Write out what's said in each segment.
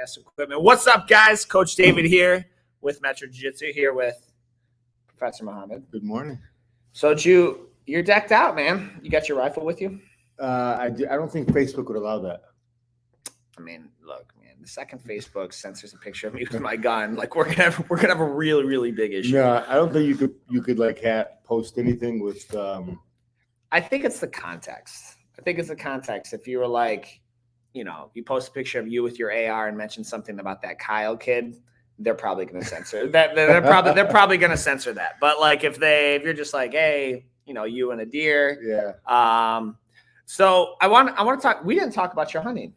podcast equipment. What's up, guys? Coach David here with Metro Jiu-Jitsu, here with Professor Mohammad. Good morning. So, you're decked out, man. You got your rifle with you? I don't think Facebook would allow that. I mean, look, man. The second Facebook censors a picture of me with my gun, like we're gonna have a really, really big issue. No, I don't think you could like post anything with. I think it's the context. If you were like, you post a picture of you with your AR and mention something about that Kyle kid, they're probably going to censor that. They're probably going to censor that. But like if you're just like, hey, you and a deer. Yeah. So I want to talk. We didn't talk about your hunting.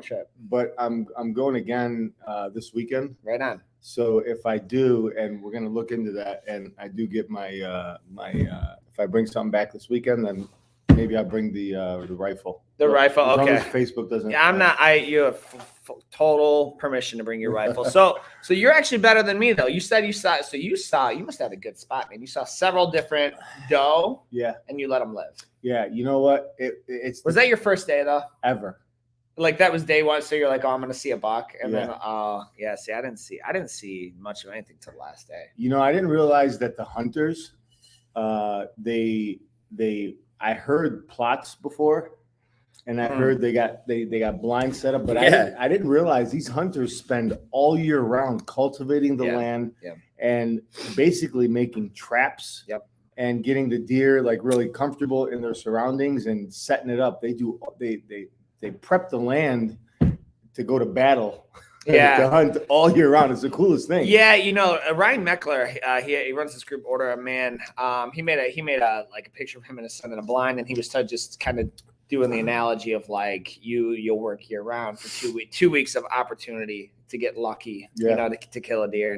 Trip. But I'm going again this weekend. Right on. So if I do, and we're going to look into that, and I do get my if I bring something back this weekend, then maybe I'll bring the rifle. The rifle, as long okay. as Facebook doesn't. Yeah, I'm not. You have total permission to bring your rifle. So you're actually better than me, though. You said you saw. So you must have a good spot, man. You saw several different doe. Yeah. And you let them live. Yeah. You know what? Was that your first day though? Ever. Like that was day one. So you're like, oh, I'm gonna see a buck, and yeah. Then See, I didn't see much of anything till the last day. I didn't realize that the hunters, I heard plots before, and I heard they got blind set up, but I didn't realize these hunters spend all year round cultivating the land and basically making traps and getting the deer like really comfortable in their surroundings and setting it up. They prep the land to go to battle. To hunt all year round. It's the coolest thing. Yeah, Ryan Meckler, he runs this group, Order of Man. He made a like a picture of him and his son in a blind, and he was just kind of doing the analogy of like you'll work year round for 2 weeks of opportunity to get lucky, to kill a deer,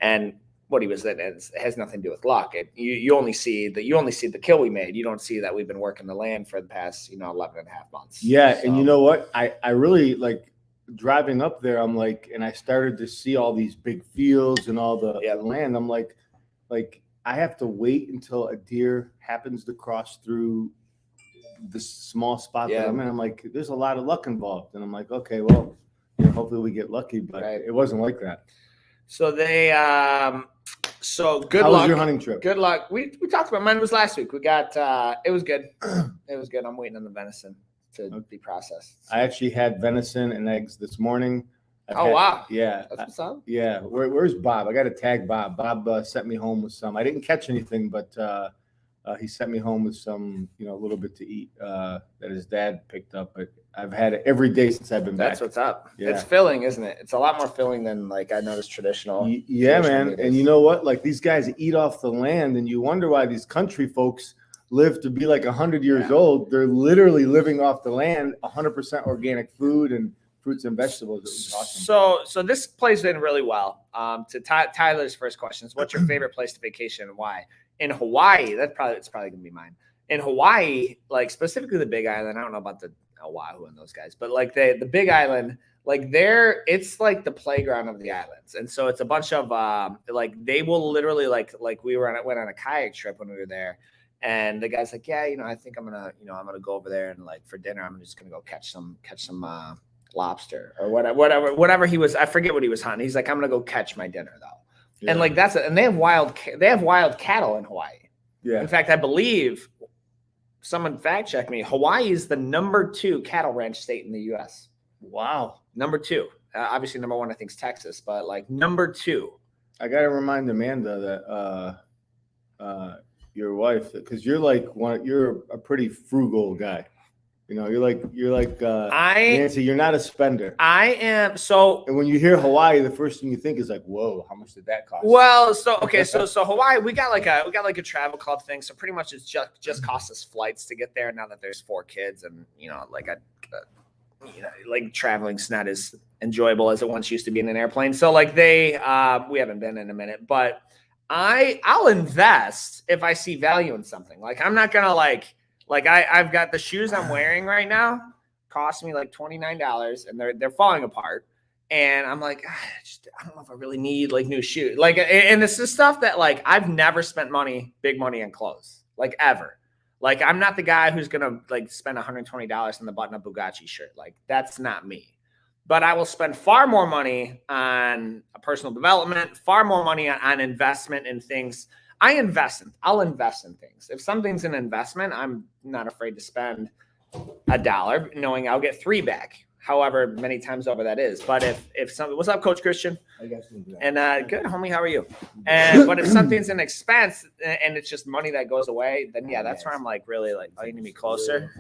and what he was saying has nothing to do with luck. You only see the kill we made. You don't see that we've been working the land for the past 11 and a half months. Yeah, so. And you know what? I really like. Driving up there, I'm like, and I started to see all these big fields and all the land. I'm like I have to wait until a deer happens to cross through this small spot that I'm in. I'm like, there's a lot of luck involved, and I'm like, okay, well, hopefully we get lucky, but it wasn't like that. So they, so good How luck. was your hunting trip? Good luck. We talked about mine was last week. We got it was good. It was good. I'm waiting on the venison to be processed. I actually had venison and eggs this morning. Wow. Yeah. That's what's up. Yeah. Where's Bob? I got to tag Bob. Bob sent me home with some. I didn't catch anything, but he sent me home with some, a little bit to eat that his dad picked up. But I've had it every day since I've been back. That's what's up. Yeah. It's filling, isn't it? It's a lot more filling than like I noticed traditional. Yeah, man. Meters. And you know what? Like these guys eat off the land, and you wonder why these country folks live to be like 100 years old. They're literally living off the land, 100% organic food and fruits and vegetables. It was awesome. So this plays in really well. To Tyler's first question is, what's your favorite place to vacation and why? In Hawaii, it's probably gonna be mine. In Hawaii, like specifically the Big Island. I don't know about the Oahu and those guys, but like the Big Island, like it's like the playground of the islands, and so it's a bunch of like they will literally like we went on a kayak trip when we were there. And the guy's like, yeah, I think I'm gonna go over there and like for dinner, I'm just gonna go catch some lobster or whatever he was. I forget what he was hunting. He's like, I'm gonna go catch my dinner though. Yeah. And like and they have wild cattle in Hawaii. Yeah. In fact, I believe someone fact checked me. Hawaii is the number 2 cattle ranch state in the U.S. Wow. Number 2. Obviously, number 1 I think is Texas, but like number 2. I gotta remind Amanda that your wife, because you're a pretty frugal guy. You're like Nancy, you're not a spender. I am. So, and when you hear Hawaii, the first thing you think is like, whoa, how much did that cost? Well, so Hawaii, we got like a travel club thing. So pretty much it's just cost us flights to get there. Now that there's 4 kids, and like traveling's not as enjoyable as it once used to be in an airplane. So like we haven't been in a minute, but I'll invest if I see value in something. Like I'm not gonna I've got the shoes I'm wearing right now cost me like $29 and they're falling apart. And I'm like, I don't know if I really need like new shoes. Like, and this is stuff that like I've never spent big money on clothes, like ever. Like I'm not the guy who's gonna like spend $120 on the button-up Bugatti shirt. Like that's not me. but I will spend far more money on personal development, far more money on investment in things. I'll invest in things. If something's an investment, I'm not afraid to spend $1, knowing I'll get 3 back, however many times over that is. But if something, what's up, Coach Christian? I guess. And good, homie, how are you? But if something's an expense and it's just money that goes away, then yeah, that's where I'm like really like, oh, you need to be closer.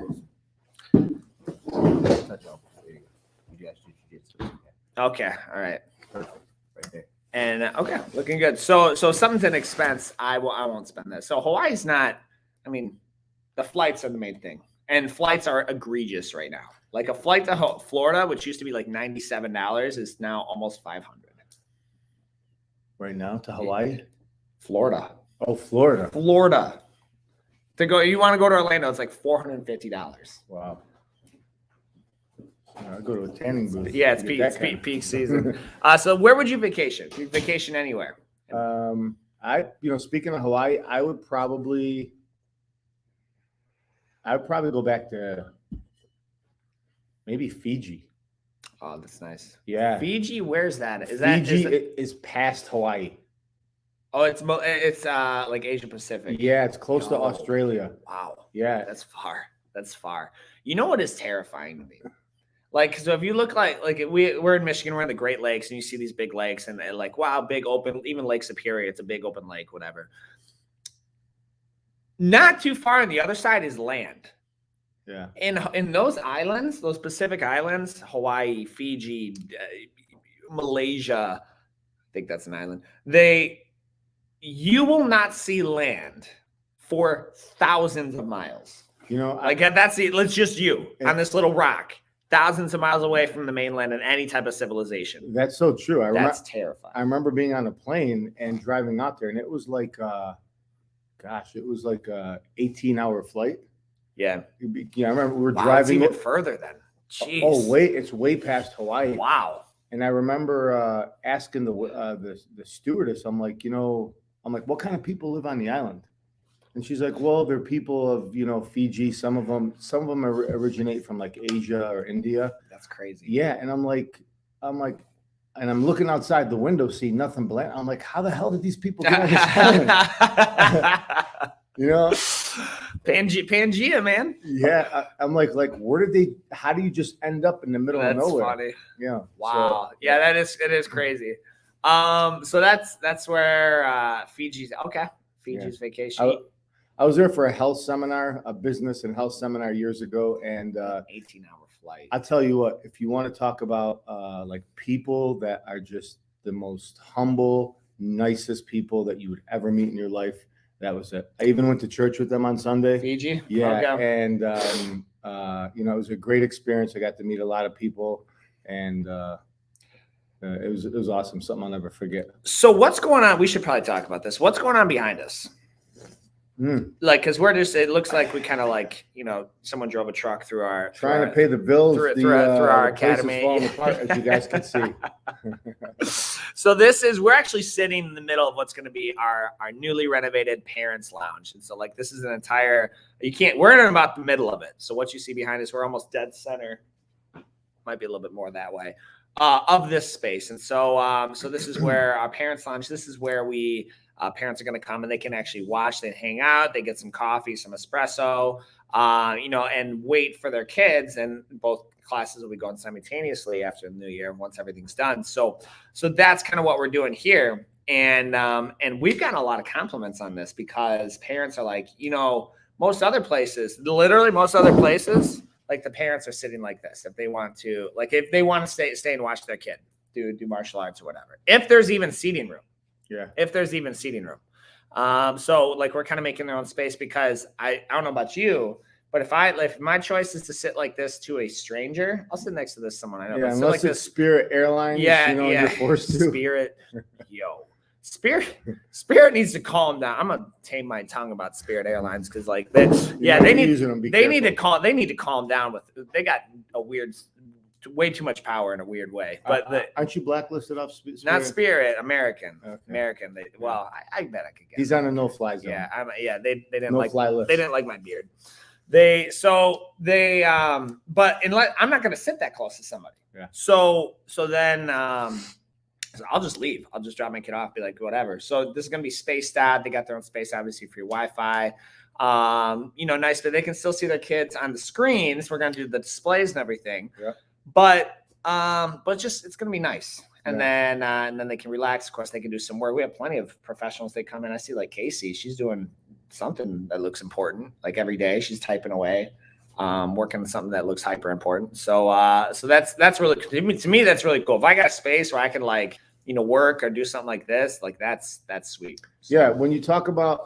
Okay, all right. Perfect. Right there. And okay, looking good. So if something's an expense, I won't spend that. So Hawaii's not. I mean, the flights are the main thing, and flights are egregious right now. Like a flight to Florida, which used to be like $97, is now almost $500. Right now to Hawaii? Florida. Oh, Florida. Florida. To go, you want to go to Orlando, it's like $450. Wow. I'll go to a tanning booth. Yeah, it's peak season. So where would you vacation? You vacation anywhere? Speaking of Hawaii, I would probably go back to maybe Fiji. Oh, that's nice. Yeah. Fiji, where's that? Fiji is past Hawaii. Oh, it's like Asia Pacific. Yeah, it's close to Australia. Wow. Yeah. That's far. You know what is terrifying to me? Like, so if you look like we're in Michigan, we're in the Great Lakes, and you see these big lakes, and like, wow, big open, even Lake Superior, it's a big open lake, whatever. Not too far on the other side is land. Yeah. In those islands, those Pacific islands, Hawaii, Fiji, Malaysia, I think that's an island. You will not see land for thousands of miles. Let's just on this little rock, thousands of miles away from the mainland and any type of civilization. That's so true. That's terrifying. I remember being on a plane and driving out there, and it was like, it was like a 18-hour flight. Yeah. I remember we were driving even further then. Jeez. Oh, it's way past Hawaii. Wow. And I remember asking the stewardess, I'm like, what kind of people live on the island? And she's like, well, they're people of, Fiji. Some of them originate from like Asia or India. That's crazy. Yeah. And I'm like, and I'm looking outside the window, see nothing but land. I'm like, how the hell did these people get on this island? Pangea, man. Yeah. I'm like, how do you just end up in the middle of nowhere? That's funny. Yeah. Wow. So, yeah, it is crazy. So that's where Fiji's okay. Fiji's vacation. I was there for a business and health seminar years ago, and 18-hour flight. I'll tell you what, if you want to talk about like people that are just the most humble, nicest people that you would ever meet in your life, that was it. I even went to church with them on Sunday. Fiji? Yeah. Okay. And it was a great experience. I got to meet a lot of people, and it was awesome. Something I'll never forget. So what's going on? We should probably talk about this. What's going on behind us? Like, because it looks like we kind of like, someone drove a truck through our to pay the bills through our academy. Falling apart, as you guys can see. So we're actually sitting in the middle of what's going to be our newly renovated parents lounge. And so like, this is we're in about the middle of it. So what you see behind us, we're almost dead center, might be a little bit more that way, of this space. And so, so this is where our parents lounge, this is where parents are going to come and they can actually watch, they hang out, they get some coffee, some espresso, and wait for their kids. And both classes will be going simultaneously after the new year once everything's done. So that's kind of what we're doing here. And we've gotten a lot of compliments on this because parents are like, most other places, like the parents are sitting like this. If they want to stay and watch their kid do martial arts or whatever, if there's even seating room. Yeah. If there's even seating room. So like we're kind of making their own space because I don't know about you, but if my choice is to sit like this to a stranger, I'll sit next to someone I know. Yeah, unless it's Spirit Airlines, you're forced to. Spirit needs to calm down. I'm gonna tame my tongue about Spirit Airlines because they need to calm down they got a weird, way too much power in a weird way. But aren't you blacklisted off Spirit? Not Spirit, American. Okay. American. I bet I could get. He's on a no-fly zone. Yeah, they didn't no-fly list. They didn't like my beard. But I'm not going to sit that close to somebody. Yeah. So then so I'll just leave. I'll just drop my kid off, be like, whatever. So this is going to be spaced out. They got their own space, obviously, for your Wi-Fi. Nice, but they can still see their kids on the screens. We're going to do the displays and everything. Yeah. But just, it's going to be nice. And then they can relax. Of course, they can do some work. We have plenty of professionals. They come in. I see like Casey, she's doing something that looks important. Like every day she's typing away, working on something that looks hyper important. So that's really, to me, that's really cool. If I got a space where I can work or do something like this, like that's sweet. So, yeah. When you talk about,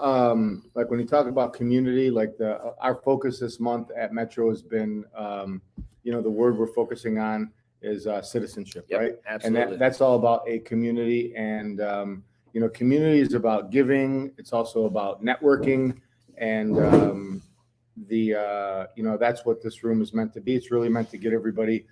community, like our focus this month at Metro has been, the word we're focusing on is citizenship, yep, right? Absolutely. And that's all about a community. And, community is about giving. It's also about networking. And, that's what this room is meant to be. It's really meant to get everybody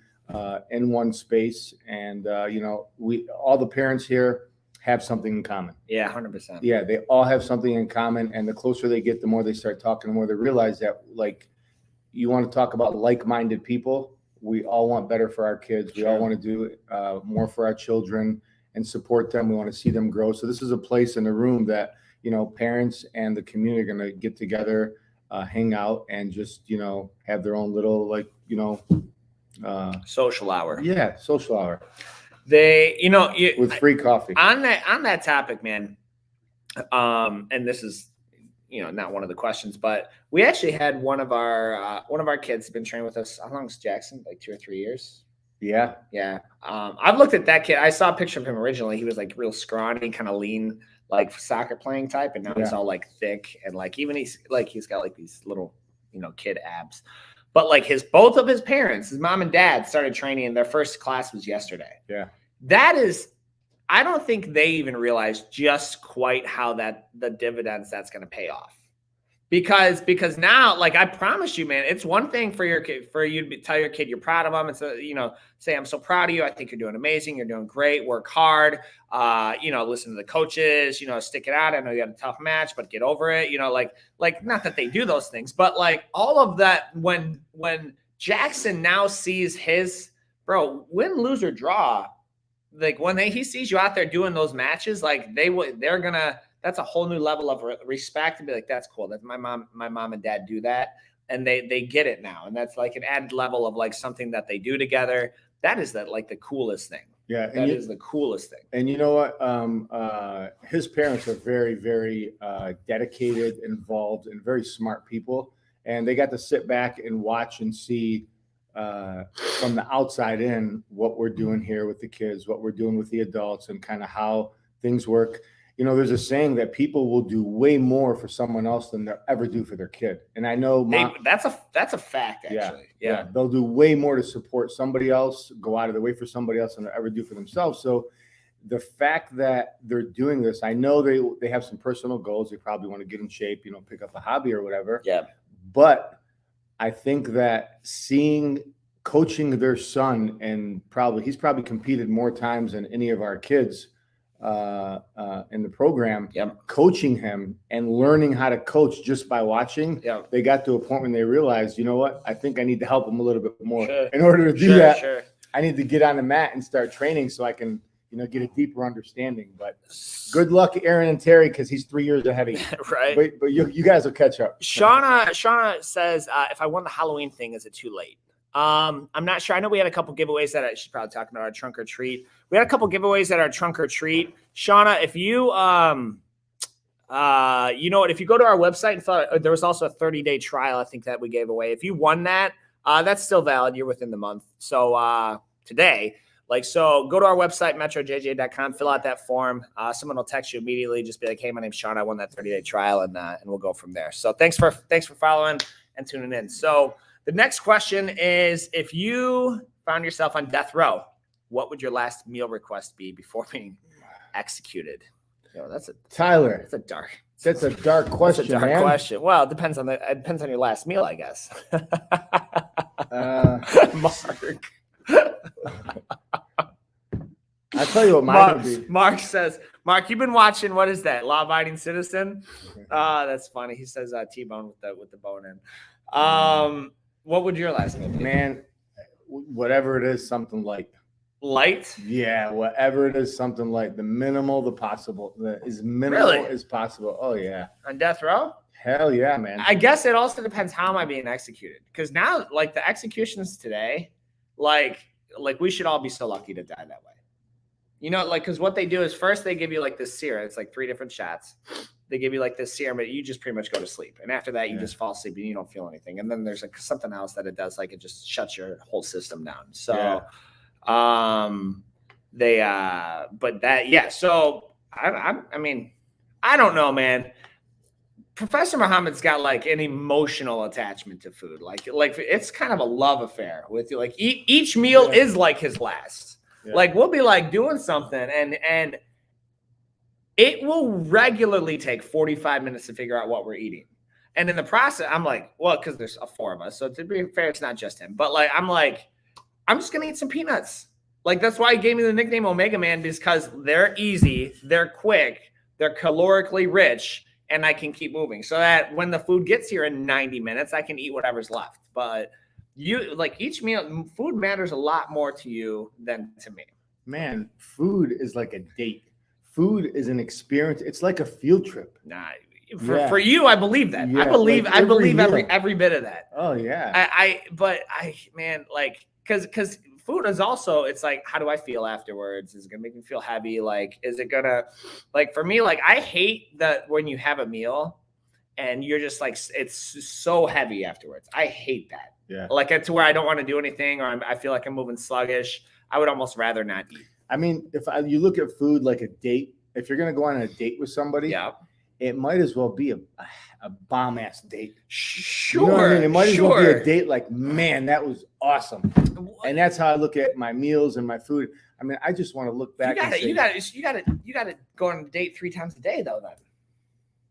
in one space. And, all the parents here have something in common. Yeah, 100%. Yeah, they all have something in common. And the closer they get, the more they start talking, the more they realize that, like, you want to talk about like-minded people. We all want better for our kids. We all want to do more for our children and support them. We want to see them grow. So this is a place in the room that, parents and the community are going to get together, hang out, and just, have their own little, social hour. Yeah, social hour. With free coffee. On that topic, man. And this is, not one of the questions, but we actually had one of our kids been training with us. How long is Jackson? Like 2 or 3 years? Yeah. Yeah. I've looked at that kid. I saw a picture of him originally. He was like real scrawny, kind of lean, like soccer playing type. And now he's all like thick. And like, even he's got like these little, kid abs, but like both of his parents, his mom and dad, started training, and their first class was yesterday. Yeah. I don't think they even realize just quite how the dividends that's going to pay off. Because now, like, I promise you, man, it's one thing for you to tell your kid you're proud of them. It's say, I'm so proud of you. I think you're doing amazing. You're doing great. Work hard. Listen to the coaches, stick it out. I know you had a tough match, but get over it. Like not that they do those things, but like all of that, when Jackson now sees his win, lose, or draw, like when he sees you out there doing those matches, like that's a whole new level of respect, and be like, that's cool. That's my mom and dad do that. And they get it now. And that's like an added level of like something that they do together. That is the coolest thing. Yeah. That is the coolest thing. And you know what? His parents are very, very dedicated, involved, and very smart people. And they got to sit back and watch and see from the outside in what we're doing here with the kids, what we're doing with the adults, and kind of how things work. There's a saying that people will do way more for someone else than they'll ever do for their kid. And I know that's a fact, actually. Yeah. They'll do way more to support somebody else, go out of their way for somebody else than they'll ever do for themselves. So the fact that they're doing this, I know they have some personal goals. They probably want to get in shape, pick up a hobby or whatever. Yeah. But I think that coaching their son, and he's probably competed more times than any of our kids in the program. Yep. Coaching him and learning how to coach just by watching. Yep. They got to a point when they realized, you know what, I think I need to help him a little bit more. Sure. In order to do that. Sure. I need to get on the mat and start training so I can, get a deeper understanding. But good luck, Aaron and Terry, because he's 3 years ahead of you. Right. But you guys will catch up. Shauna says, if I won the Halloween thing, is it too late? I'm not sure. I know we had a couple giveaways that she's probably talking about our trunk or treat. We had a couple giveaways at our trunk or treat. Shauna, if you, if you go to our website, and there was also a 30-day trial, I think, that we gave away. If you won that, that's still valid. You're within the month. So today, so go to our website, metrojj.com, fill out that form. Someone will text you immediately. Just be like, hey, my name's Sean. I won that 30-day trial, and we'll go from there. So thanks for following and tuning in. So the next question is, if you found yourself on death row, what would your last meal request be before being executed? Tyler. That's a dark question. That's a dark question. Well, it depends on your last meal, I guess. Mark. I'll tell you what mine would be. Mark says, Mark, you've been watching, what is that? Law Abiding Citizen? That's funny. He says T-bone with the bone in. What would your last meal be? Man, whatever it is, something light. Light? Yeah, whatever it is, something light. The minimal, the possible, as minimal as possible. Oh yeah. On death row? Hell yeah, man. I guess it also depends how am I being executed. Because now, like the executions today, like we should all be so lucky to die that way. You know, like because what they do is first they give you like this serum. It's like 3 different shots. They give you like this serum, but you just pretty much go to sleep. And after that, you just fall asleep and you don't feel anything. And then there's like something else that it does, like it just shuts your whole system down. So, but that, yeah. So I mean, I don't know, man. Professor Mohammad's got like an emotional attachment to food. Like it's kind of a love affair with you. Like each meal is like his last. Yeah. Like we'll be like doing something and it will regularly take 45 minutes to figure out what we're eating. And in the process, I'm like, well, because there's 4 of us. So to be fair, it's not just him. But like, I'm just going to eat some peanuts. Like, that's why he gave me the nickname Omega Man, because they're easy, they're quick, they're calorically rich, and I can keep moving. So that when the food gets here in 90 minutes, I can eat whatever's left. But you, like, each meal, food matters a lot more to you than to me. Man, food is like a date. Food is an experience. It's like a field trip. Nah, for you, I believe that. Yeah, I believe every bit of that. Oh yeah. Man, like, because food is also, it's like, how do I feel afterwards? Is it gonna make me feel heavy? Like, is it gonna, like, for me, like, I hate that when you have a meal and you're just like, it's so heavy afterwards. I hate that. Yeah. Like, to where I don't want to do anything, or I feel like I'm moving sluggish. I would almost rather not eat. I mean, you look at food like a date, if you're going to go on a date with somebody, it might as well be a bomb ass date. Sure. You know what I mean? It might as well be a date like, man, that was awesome. And that's how I look at my meals and my food. I mean, I just want to look back. You got to go on a date 3 times a day though. Then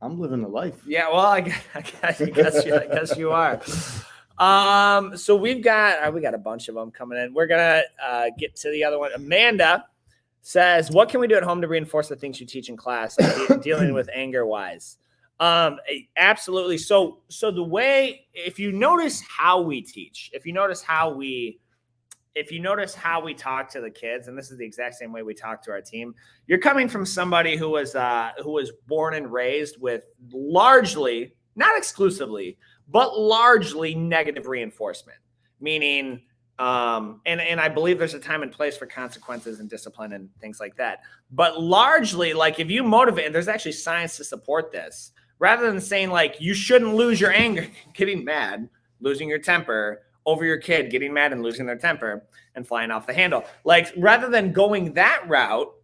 I'm living the life. Yeah. Well, I guess you are. So we got a bunch of them coming in. We're gonna get to the other one. Amanda says, what can we do at home to reinforce the things you teach in class, like dealing with anger wise? Absolutely. So the way, if you notice how we teach, if you notice how we talk to the kids, and this is the exact same way we talk to our team, you're coming from somebody who was born and raised with largely, not exclusively, but largely negative reinforcement, meaning, and I believe there's a time and place for consequences and discipline and things like that. But largely, like, if you motivate, and there's actually science to support this, rather than saying like, you shouldn't lose your anger, getting mad, losing your temper over your kid, getting mad and losing their temper and flying off the handle. Like, rather than going that route,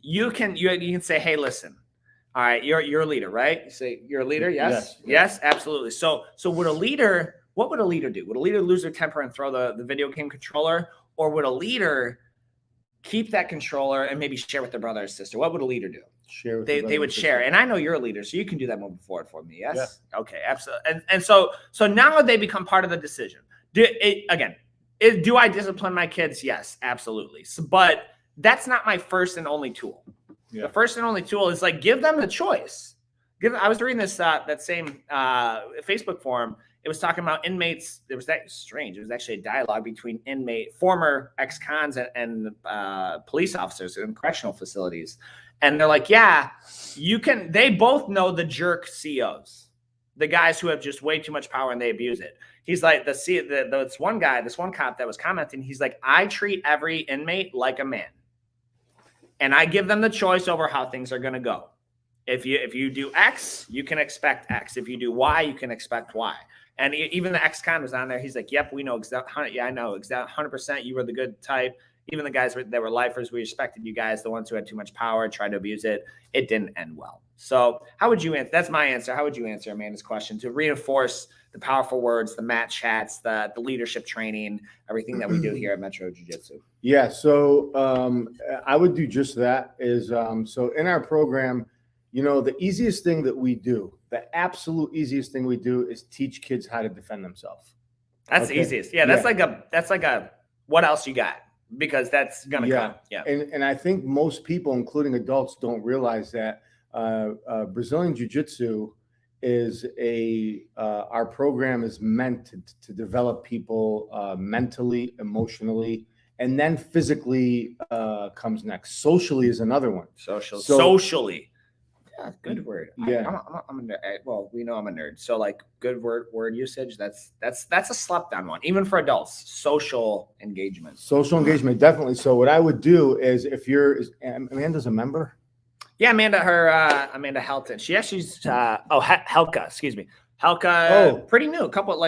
you can say, hey, listen, all right, you're a leader, right? You say you're a leader. Yes, absolutely. So what would a leader do? Would a leader lose their temper and throw the video game controller? Or would a leader keep that controller and maybe share with their brother or sister? What would a leader do? Share with they would share. And I know you're a leader, so you can do that moving forward for me. Yes. Yeah. Okay. Absolutely. And so now they become part of the decision. Do I discipline my kids? Yes, absolutely. So, but that's not my first and only tool. Yeah. The first and only tool is like, give them the choice. I was reading this that same Facebook forum. It was talking about inmates. It was that strange. It was actually a dialogue between former ex-cons and police officers in correctional facilities. And they're like, yeah, they both know the jerk COs, the guys who have just way too much power and they abuse it. He's like, this one cop that was commenting, he's like, I treat every inmate like a man. And I give them the choice over how things are going to go. If you do X, you can expect X. If you do Y, you can expect Y. And even the ex-con was on there. He's like, yep, we know exactly. Yeah, I know exactly 100%. You were the good type. Even the guys that were lifers, we respected you guys. The ones who had too much power, tried to abuse it. It didn't end well. So how would you answer? That's my answer. How would you answer Amanda's question to reinforce the powerful words, the mat chats, the leadership training, everything that we do here at Metro Jiu-Jitsu? Yeah. So I would do just that is, so in our program, the easiest thing that we do, the absolute easiest thing we do is teach kids how to defend themselves. That's the easiest. Yeah. That's like a, what else you got? Because that's going to come. Yeah. And I think most people, including adults, don't realize that Brazilian Jiu-Jitsu is our program is meant to develop people mentally, emotionally, and then physically comes next. Socially is another one. Socially. Yeah, good word. Yeah. I'm a nerd. Well, we know I'm a nerd. So like good word usage. That's a slept on one, even for adults. Social engagement. Social engagement, definitely. So what I would do is Amanda's a member. Yeah, Amanda Helton. She actually Helka, excuse me. Helka, pretty new, a couple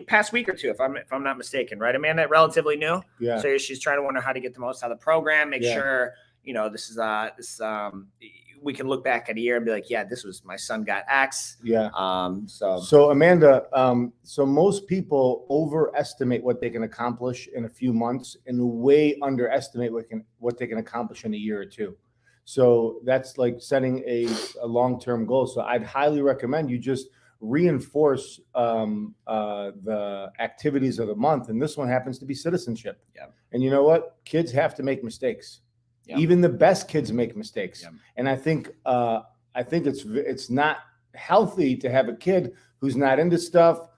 past week or two, if I'm not mistaken, right? Amanda, relatively new. Yeah. So she's trying to wonder how to get the most out of the program, make sure, this is we can look back at a year and be like, yeah, this was my son got X. Yeah. So Amanda, so most people overestimate what they can accomplish in a few months and way underestimate what they can accomplish in a year or two. So that's like setting a long-term goal. So I'd highly recommend you just reinforce the activities of the month. And this one happens to be citizenship. Yeah. And you know what? Kids have to make mistakes. Yeah. Even the best kids make mistakes. Yeah. And I think it's not healthy to have a kid who's not into stuff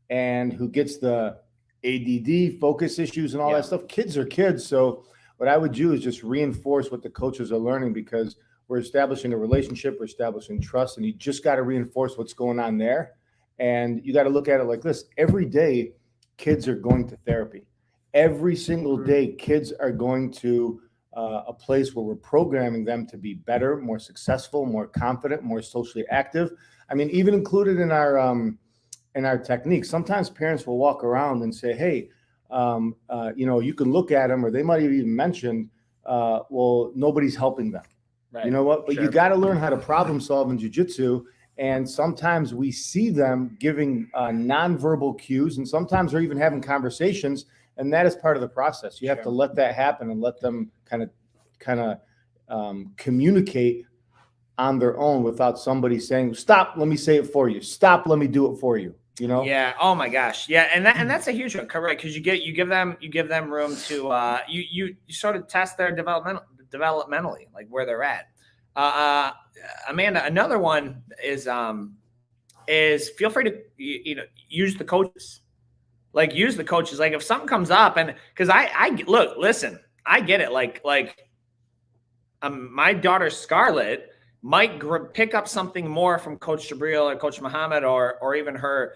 and who gets the ADD, focus issues and all that stuff. Kids are kids. So what I would do is just reinforce what the coaches are learning, because we're establishing a relationship, we're establishing trust, and you just got to reinforce what's going on there. And you got to look at it like this. Every day, kids are going to therapy. Every single day, kids are going to a place where we're programming them to be better, more successful, more confident, more socially active. I mean, even included in our techniques, sometimes parents will walk around and say, hey, you can look at them, or they might have even mentioned, well, nobody's helping them. Right. You know what? But you got to learn how to problem solve in jiu-jitsu. And sometimes we see them giving nonverbal cues, and sometimes they're even having conversations. And that is part of the process. You have to let that happen and let them kind of communicate on their own without somebody saying, stop, let me say it for you. Stop, let me do it for you. You know? Yeah. Oh my gosh. Yeah. And that's a huge one, correct? Because you give them room to you sort of test their developmentally, like where they're at. Amanda, another one is feel free to use the coaches. Like use the coaches. Like if something comes up, and because listen, I get it. Like my daughter Scarlett might pick up something more from Coach Jabril or Coach Mohammad or even her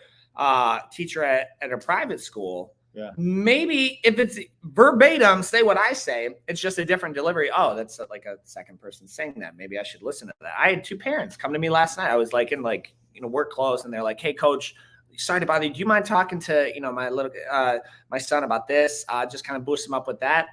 teacher at a private school. Yeah. Maybe if it's verbatim, say what I say, it's just a different delivery. Oh, that's like a second person saying that. Maybe I should listen to that. I had two parents come to me last night. I was like in work clothes, and they're like, hey, coach, sorry to bother you. Do you mind talking to, my son about this? Just kind of boost him up with that.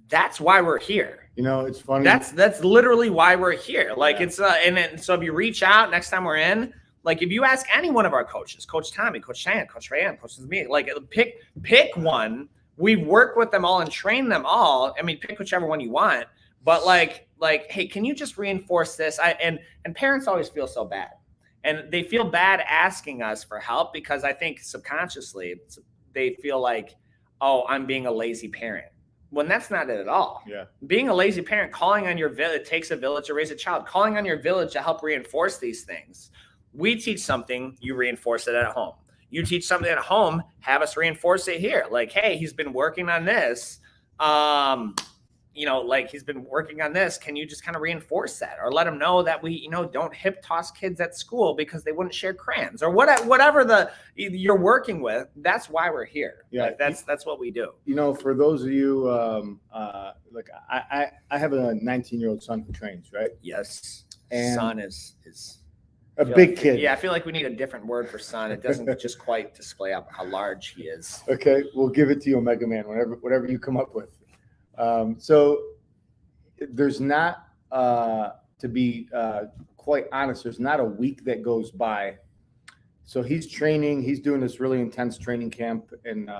That's why we're here. It's funny. That's literally why we're here. Like it's and so if you reach out next time we're in, like if you ask any one of our coaches, Coach Tommy, Coach Shan, Coach Rayan, Coach me, like pick one. We work with them all and train them all. I mean, pick whichever one you want. But like, hey, can you just reinforce this? And parents always feel so bad. And they feel bad asking us for help because I think subconsciously they feel like, oh, I'm being a lazy parent. When that's not it at all. Yeah. Being a lazy parent, calling on your village, it takes a village to raise a child, calling on your village to help reinforce these things. We teach something, you reinforce it at home. You teach something at home, have us reinforce it here. Like, hey, he's been working on this. He's been working on this. Can you just kind of reinforce that, or let him know that we, don't hip toss kids at school because they wouldn't share crayons or whatever you're working with. That's why we're here. Yeah, that's what we do. For those of you, I have a 19-year-old son who trains, right? Yes, and son is a big kid. Yeah, I feel like we need a different word for son. It doesn't just quite display up how large he is. Okay, we'll give it to you, Omega Man, whatever you come up with. So there's not, to be quite honest, there's not a week that goes by. So he's training. He's doing this really intense training camp in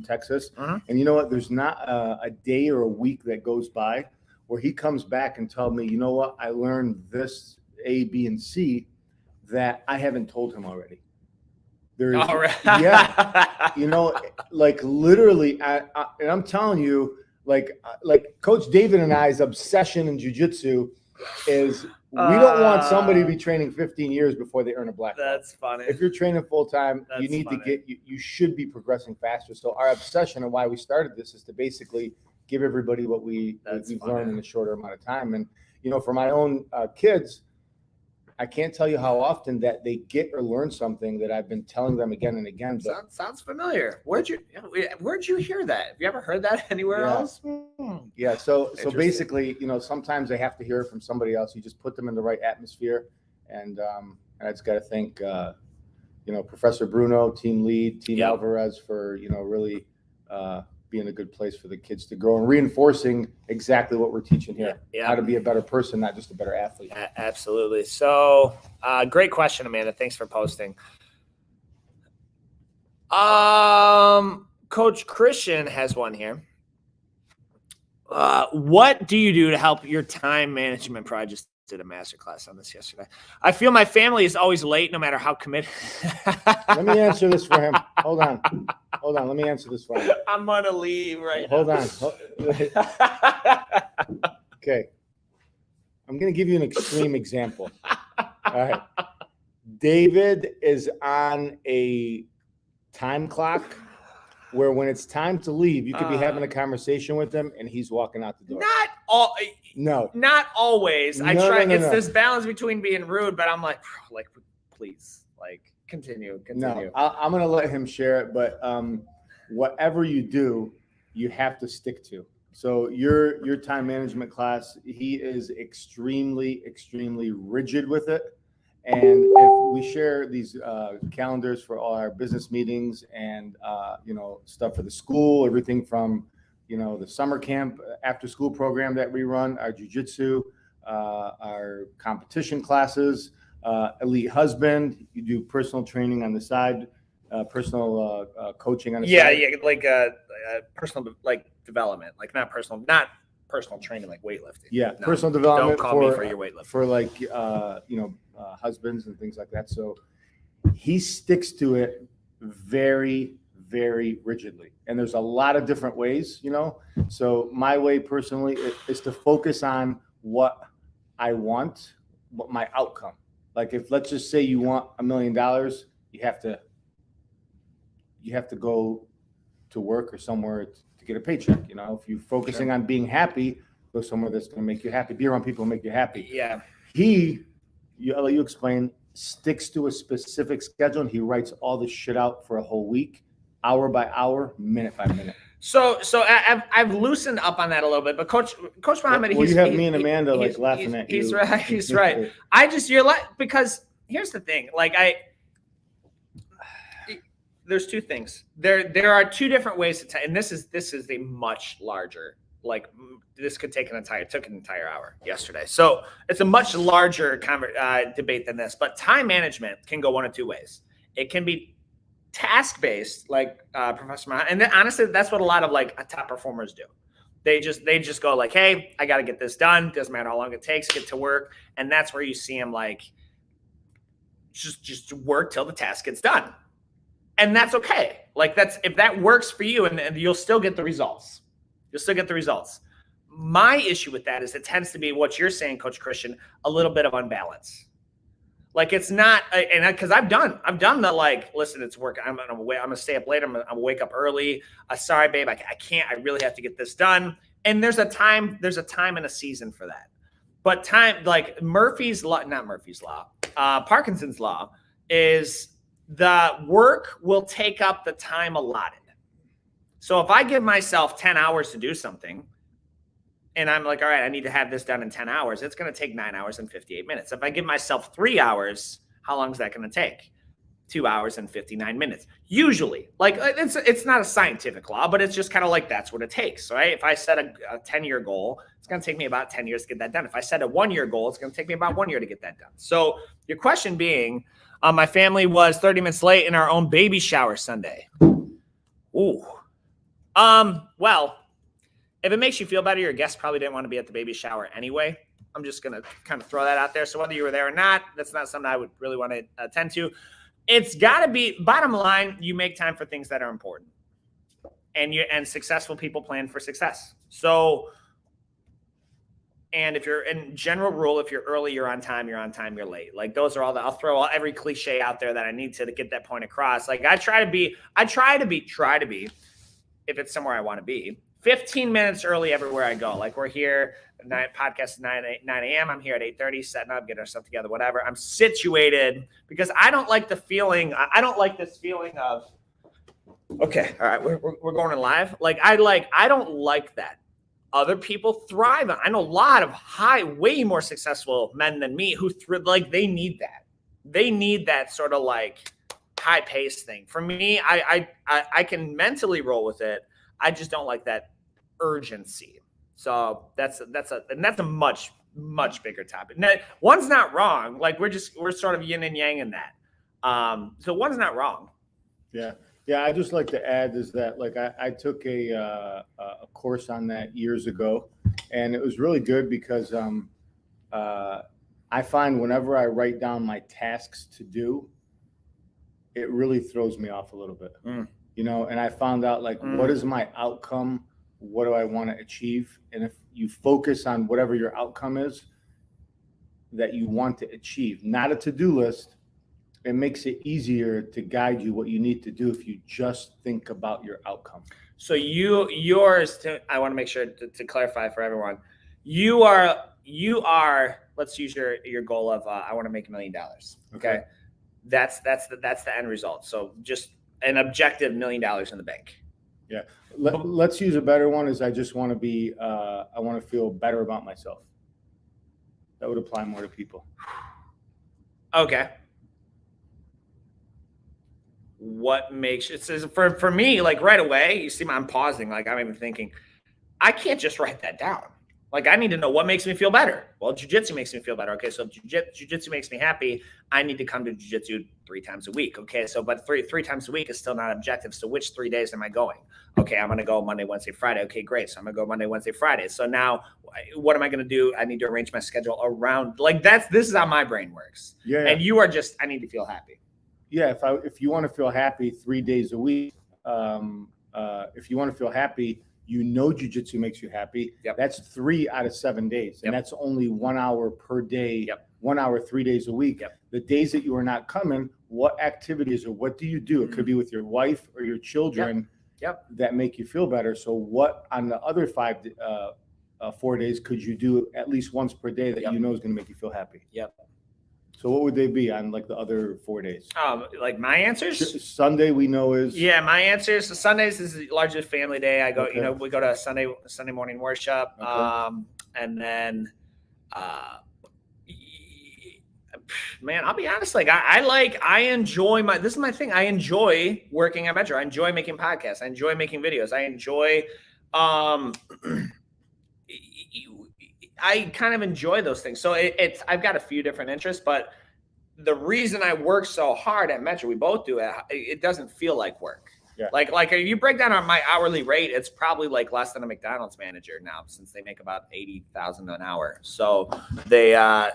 Texas. Uh-huh. And you know what? There's not a day or a week that goes by where he comes back and tells me, you know what? I learned this A, B, and C that I haven't told him already. All right. Yeah. Like literally, and I'm telling you, like Coach David and I's obsession in jiu-jitsu is we don't want somebody to be training 15 years before they earn a black belt. That's funny. If you're training full time, you That's need funny. to get you should be progressing faster. So our obsession and why we started this is to basically give everybody what we've learned in a shorter amount of time. And for my own kids, I can't tell you how often that they get or learn something that I've been telling them again and again. But sounds familiar. Where'd you hear that? Have you ever heard that anywhere else? Yeah. So basically, sometimes they have to hear it from somebody else. You just put them in the right atmosphere, and I just got to thank Professor Bruno, team lead, Team Alvarez for really being a good place for the kids to grow and reinforcing exactly what we're teaching here. How to be a better person, not just a better athlete. Absolutely. So great question, Amanda. Thanks for posting. Coach Christian has one here. What do you do to help your time management projects? Did a masterclass on this yesterday. I feel my family is always late no matter how committed. Let me answer this for him. Hold on. Let me answer this for him. I'm going to leave right now. Hold on. Okay. I'm going to give you an extreme example. All right. David is on a time clock where when it's time to leave, you could be having a conversation with him and he's walking out the door. Not always. I try. It's this balance between being rude, but I'm like, please, continue. No, I'm going to let him share it, but whatever you do, you have to stick to. So your time management class, he is extremely, extremely rigid with it. And if we share these calendars for all our business meetings and, stuff for the school, everything from, the summer camp after school program that we run, our jiu-jitsu, our competition classes, elite husband, you do personal training on the side, personal coaching on the side. Yeah, personal development, not personal training like weightlifting. Yeah, no, personal development. Don't call me for your weightlifting. For husbands and things like that. So he sticks to it very, very rigidly. And there's a lot of different ways, So my way personally is to focus on what I want, what my outcome. Like if let's just say you want $1 million, you have to go to work or somewhere to get a paycheck. If you're focusing on being happy, go somewhere that's going to make you happy. Be around people who make you happy. Yeah. I'll let you explain, sticks to a specific schedule and he writes all this shit out for a whole week, hour by hour, minute by minute. So I've loosened up on that a little bit, but Coach Mohammad, you have me and Amanda laughing at you. He's right. He's right. Because here's the thing, there's two things. There are two different ways to and this is a much larger. This took an entire hour yesterday. So it's a much larger debate than this. But time management can go one of two ways. It can be task-based, like Professor Mohammad. And honestly, that's what a lot of top performers do. They just go hey, I got to get this done. Doesn't matter how long it takes, get to work. And that's where you see them just work till the task gets done. And that's okay. If that works for you, and you'll still get the results. You'll still get the results. My issue with that is it tends to be what you're saying, Coach Christian, a little bit of unbalance. It's not, and because I've done the listen, it's work. I'm gonna stay up late. I'm gonna wake up early. Parkinson babe, I can't. I really have to get this done. And there's a time and a season for that. But time, Parkinson's law is the work will take up the time allotted. So if I give myself 10 hours to do something and I'm all right, I need to have this done in 10 hours, it's going to take 9 hours and 58 minutes. If I give myself 3 hours, how long is that going to take? 2 hours and 59 minutes. Usually, it's not a scientific law, but it's just kind of that's what it takes, right? If I set a 10-year goal, it's going to take me about 10 years to get that done. If I set a 1-year goal, it's going to take me about 1 year to get that done. So your question being, my family was 30 minutes late in our own baby shower Sunday. Ooh. Well, if it makes you feel better, your guests probably didn't want to be at the baby shower anyway. I'm just going to kind of throw that out there. So whether you were there or not, that's not something I would really want to attend to. It's got to be, bottom line, you make time for things that are important. And successful people plan for success. So And if you're in general rule, if you're early, you're on time, you're on time, you're late. Like those are I'll throw every cliche out there that I need to get that point across. Like I try to be, if it's somewhere I want to be, 15 minutes early everywhere I go. Like we're here, podcast at 9 a.m. I'm here at 8:30, setting up, getting our stuff together, whatever. I'm situated because I don't like the feeling. I don't like this feeling of, okay, all right, we're going in live. I don't like that. Other people thrive. I know a lot of way more successful men than me who they need that. They need that sort of like high pace thing. For me, I can mentally roll with it. I just don't like that urgency. So that's a much, much bigger topic. Now, one's not wrong. Like we're sort of yin and yang in that. So one's not wrong. Yeah. Yeah, I just like to add is that like I took a course on that years ago, and it was really good because I find whenever I write down my tasks to do, it really throws me off a little bit, you know. And I found out like what is my outcome, what do I want to achieve, and if you focus on whatever your outcome is that you want to achieve, not a to-do list. It makes it easier to guide you what you need to do if you just think about your outcome. So I want to make sure to clarify for everyone. You are. Let's use your goal of I want to make $1 million. Okay, that's the end result. So just an objective $1 million in the bank. Yeah. Let's use a better one. Is I just want to be. I want to feel better about myself. That would apply more to people. Okay. What makes it says for me, like right away, you see I'm pausing, like I'm even thinking, I can't just write that down. Like I need to know what makes me feel better. Well, jiu-jitsu makes me feel better. Okay, so jiu-jitsu makes me happy. I need to come to jiu-jitsu 3 times a week. Okay, so but three times a week is still not objective. So which 3 days am I going? Okay, I'm gonna go Monday, Wednesday, Friday. Okay, great. So I'm gonna go Monday, Wednesday, Friday. So now what am I gonna do? I need to arrange my schedule around like this is how my brain works. Yeah. And you are just I need to feel happy. Yeah, if you want to feel happy 3 days a week, if you want to feel happy, you know jiu-jitsu makes you happy. Yep. That's 3 out of 7 days, and that's only 1 hour per day. Yep. 1 hour 3 days a week. Yep. The days that you are not coming, what activities or what do you do? It could be with your wife or your children. Yep. That make you feel better. So what on the other 4 days could you do at least once per day that you know is going to make you feel happy? Yep. So what would they be on like the other 4 days? Like my answers? Sunday we know is my answers. So Sundays is largely family day. I go, we go to Sunday morning worship. And then man, I'll be honest, like I enjoy this is my thing. I enjoy working at Metro. I enjoy making podcasts. I enjoy making videos. I enjoy I kind of enjoy those things. So I've got a few different interests, but the reason I work so hard at Metro, we both do it doesn't feel like work. Yeah. Like if you break down on my hourly rate, it's probably like less than a McDonald's manager now, since they make about $80,000 an hour. So they I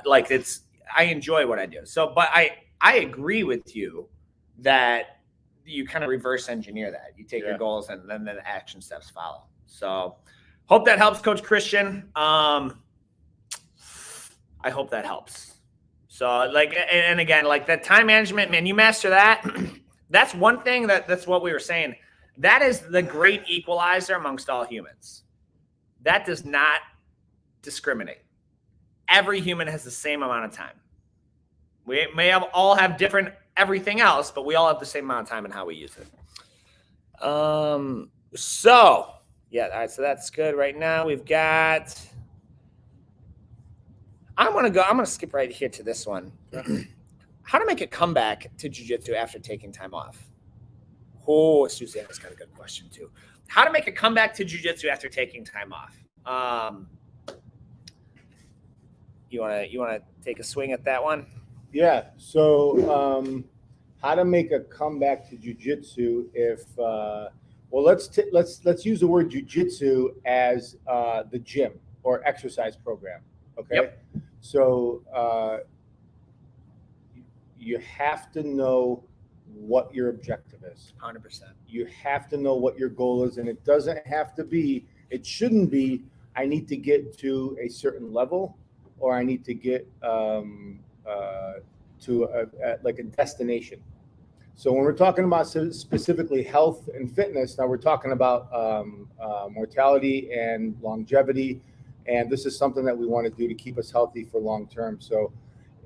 enjoy what I do. So, but I agree with you that you kind of reverse engineer that. You take your goals and then the action steps follow. So hope that helps, Coach Christian. I hope that helps. So and again, like that time management, man, you master that. That's one thing that's what we were saying. That is the great equalizer amongst all humans. That does not discriminate. Every human has the same amount of time. We may all have different everything else, but we all have the same amount of time and how we use it. All right, so that's good right now. We've got I'm gonna skip right here to this one. How to make a comeback to jiu-jitsu after taking time off. Oh, Suzanne's got a good question too. How to make a comeback to jiu-jitsu after taking time off. You wanna take a swing at that one? Yeah. So how to make a comeback to jiu-jitsu if let's use the word jiu-jitsu as the gym or exercise program. Okay. Yep. So you have to know what your objective is. 100%. You have to know what your goal is, and it shouldn't be I need to get to a certain level, or I need to get to like a destination. So when we're talking about specifically health and fitness, now we're talking about mortality and longevity, and this is something that we want to do to keep us healthy for long term. So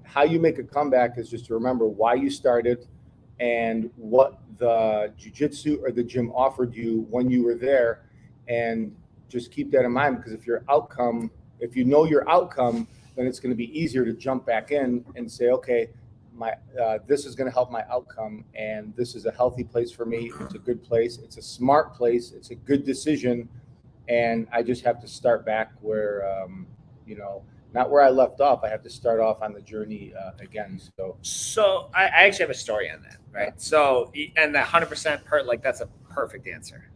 how you make a comeback is just to remember why you started and what the jiu-jitsu or the gym offered you when you were there, and just keep that in mind, because if you know your outcome, then it's going to be easier to jump back in and say, okay, this is going to help my outcome, and this is a healthy place for me. It's a good place. It's a smart place. It's a good decision, and I just have to start back where, not where I left off. I have to start off on the journey again. So I actually have a story on that, right? Yeah. So, and the 100% that's a perfect answer.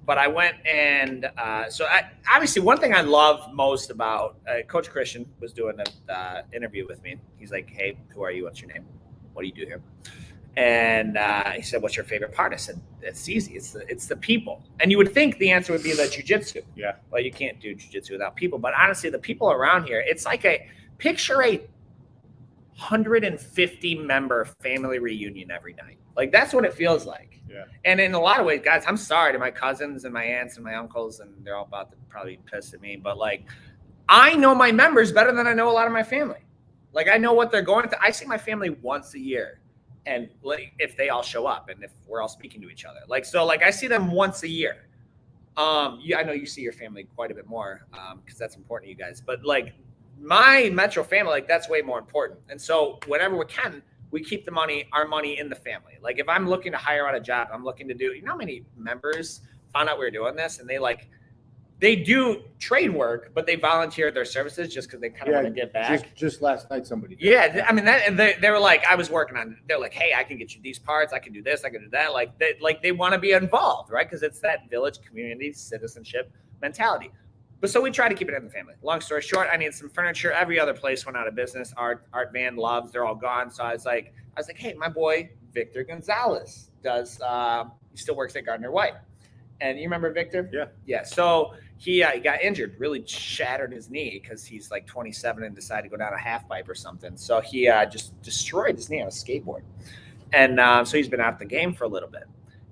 But I went and obviously one thing I love most about Coach Christian was doing an interview with me. He's like, "Hey, who are you? What's your name? What do you do here?" And he said, "What's your favorite part?" I said, "It's easy. It's the people." And you would think the answer would be the jiu-jitsu. Yeah. Well, you can't do jiu-jitsu without people. But honestly, the people around here, it's like picture a 150 member family reunion every night. Like that's what it feels like. Yeah. And in a lot of ways, guys, I'm sorry to my cousins and my aunts and my uncles, and they're all about to probably be pissed at me, but like I know my members better than I know a lot of my family. Like I know what they're going through. I see my family once a year, and like if they all show up and if we're all speaking to each other. Like so like I see them once a year. I know you see your family quite a bit more because that's important to you guys. But like my Metro family, like that's way more important. And so whenever we can, we keep our money in the family. Like if I'm looking to hire out a job, I'm looking to do, how many members found out we were doing this and they do trade work, but they volunteered their services just because they kind of want to get back. Just last night somebody did. Yeah, I mean they were like, I was working on. They're like, hey, I can get you these parts. I can do this. I can do that. Like they want to be involved, right? Because it's that village community citizenship mentality. But so we try to keep it in the family. Long story short, I needed some furniture. Every other place went out of business. Art Van Loves, they're all gone. So I was like, hey, my boy Victor Gonzalez he still works at Gardner White. And you remember Victor? Yeah. Yeah. So he got injured, really shattered his knee because he's like 27 and decided to go down a half pipe or something. So he just destroyed his knee on a skateboard. And so he's been out of the game for a little bit.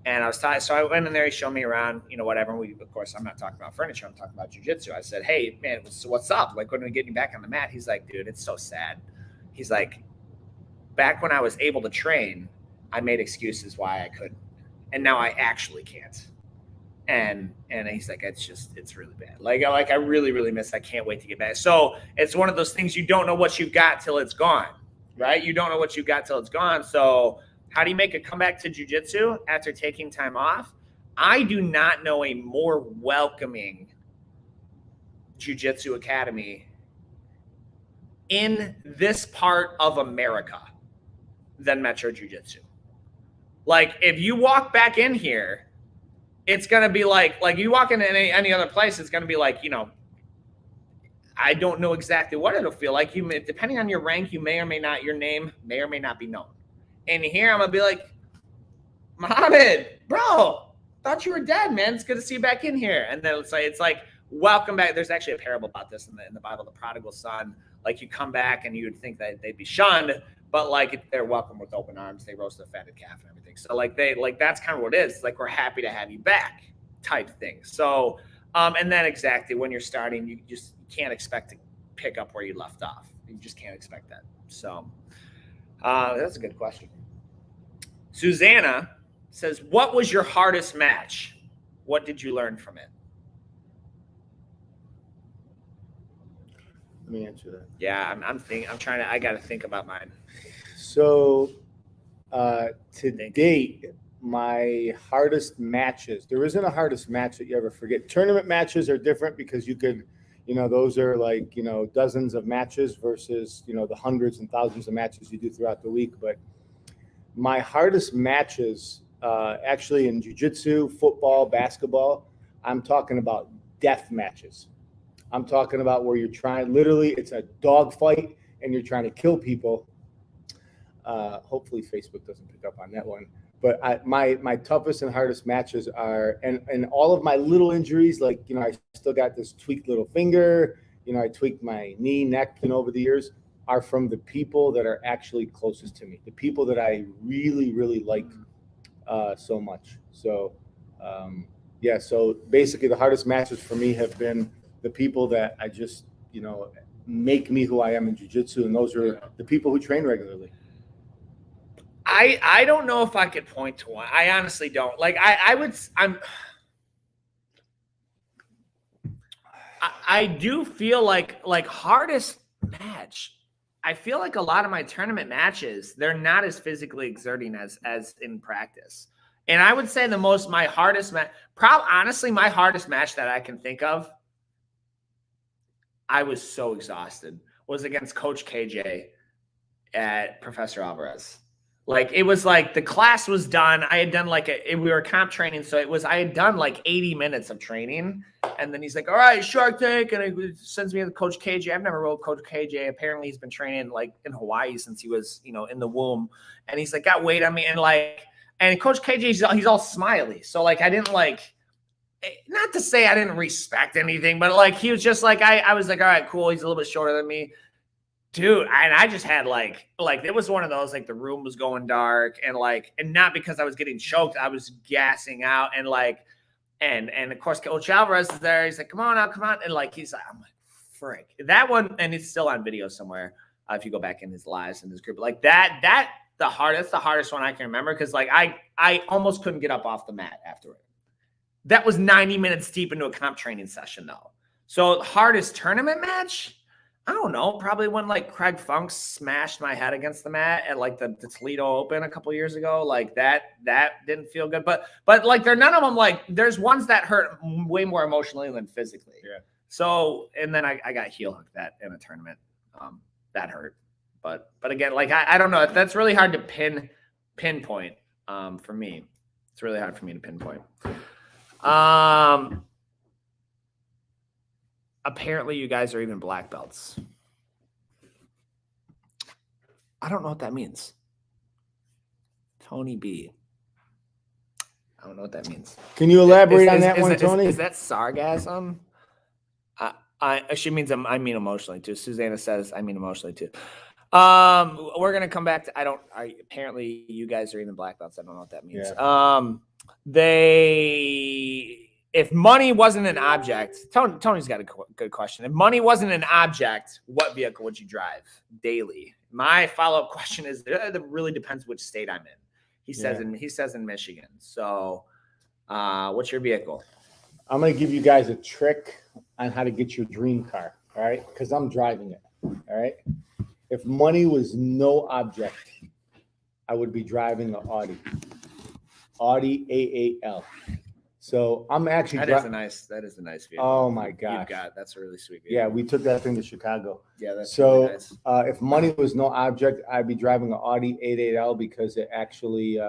And I was tired. So I went in there, he showed me around, whatever. And of course, I'm not talking about furniture. I'm talking about jiu-jitsu. I said, hey, man, so what's up? Like, when are we getting back on the mat? He's like, dude, it's so sad. He's like, back when I was able to train, I made excuses why I couldn't. And now I actually can't. And he's like, it's really bad. Like I really, really miss it. I can't wait to get back. So it's one of those things you don't know what you've got till it's gone, right? You don't know what you've got till it's gone. So how do you make a comeback to jiu-jitsu after taking time off? I do not know a more welcoming jiu-jitsu academy in this part of America than Metro Jiu-Jitsu. Like, if you walk back in here, it's going to be like you walk into any other place, it's going to be like, I don't know exactly what it'll feel like. Depending on your rank, your name may or may not be known. And here I'm going to be like, Mohammad, bro, thought you were dead, man. It's good to see you back in here. And then it's like, welcome back. There's actually a parable about this in the Bible, the prodigal son. Like, you come back and you would think that they'd be shunned, but like they're welcome with open arms. They roast a fatted calf and everything. So that's kind of what it is. Like, we're happy to have you back type thing. So, and then exactly when you're starting, you can't expect to pick up where you left off. You just can't expect that. So that's a good question. Susanna says, what was your hardest match? What did you learn from it? Let me answer that. Yeah, I got to think about mine. So to date, my hardest matches, there isn't a hardest match that you ever forget. Tournament matches are different because you could, those are like, dozens of matches versus, the hundreds and thousands of matches you do throughout the week. But my hardest matches, actually in jiu-jitsu, football, basketball, I'm talking about death matches. I'm talking about where you're trying, literally, it's a dog fight and you're trying to kill people. Hopefully Facebook doesn't pick up on that one. But my toughest and hardest matches are, and all of my little injuries, like, I still got this tweaked little finger, I tweaked my knee, neck, over the years, are from the people that are actually closest to me, the people that I really, really like so much. So, yeah, so basically the hardest matches for me have been the people that I just, make me who I am in jiu-jitsu, and those are the people who train regularly. I don't know if I could point to one. I honestly don't. Like I do feel like hardest match. I feel like a lot of my tournament matches, they're not as physically exerting as in practice. And I would say my hardest match, honestly, my hardest match that I can think of, I was so exhausted, was against Coach KJ at Professor Alvarez. Like, it was like the class was done. I had done we were comp training. So I had done like 80 minutes of training. And then he's like, all right, Shark Tank. And he sends me to Coach KJ. I've never rode Coach KJ. Apparently he's been training like in Hawaii since he was, in the womb. And he's like, got weight on me. And Coach KJ, he's all smiley. So I didn't not to say I didn't respect anything, but he was just I was like, all right, cool. He's a little bit shorter than me. Dude, and I just had it was one of those, the room was going dark and not because I was getting choked, I was gassing out and of course Coach Alvarez is there. He's like, come on out, come on. And he's like, I'm like, frick. That one, and it's still on video somewhere. If you go back in his lives in his group, that's the hardest one I can remember. Cause I almost couldn't get up off the mat after it. That was 90 minutes deep into a comp training session though. So hardest tournament match, I don't know, probably when Craig Funk smashed my head against the mat at the Toledo Open a couple years ago. That didn't feel good. But they're none of them there's ones that hurt way more emotionally than physically. Yeah. So, and then I got heel hooked that in a tournament. That hurt. But again, I don't know. That's really hard to pinpoint for me. It's really hard for me to pinpoint. Apparently you guys are even black belts. I don't know what that means. Tony B. I don't know what that means. Can you elaborate on that one, Tony? Is that sarcasm? She means I mean emotionally too. Susanna says I mean emotionally too. We're gonna come back to apparently you guys are even black belts. I don't know what that means. Yeah. If money wasn't an object, Tony's got a good question. If money wasn't an object, what vehicle would you drive daily? My follow-up question is, it really depends which state I'm in. He says in Michigan. So, what's your vehicle? I'm going to give you guys a trick on how to get your dream car. All right, because I'm driving it. All right. If money was no object, I would be driving an Audi A8L. So I'm actually that is a nice vehicle. Oh my gosh. That's a really sweet vehicle. Yeah, we took that thing to Chicago. Yeah, that's so really nice. If money was no object, I'd be driving an Audi A8L because it actually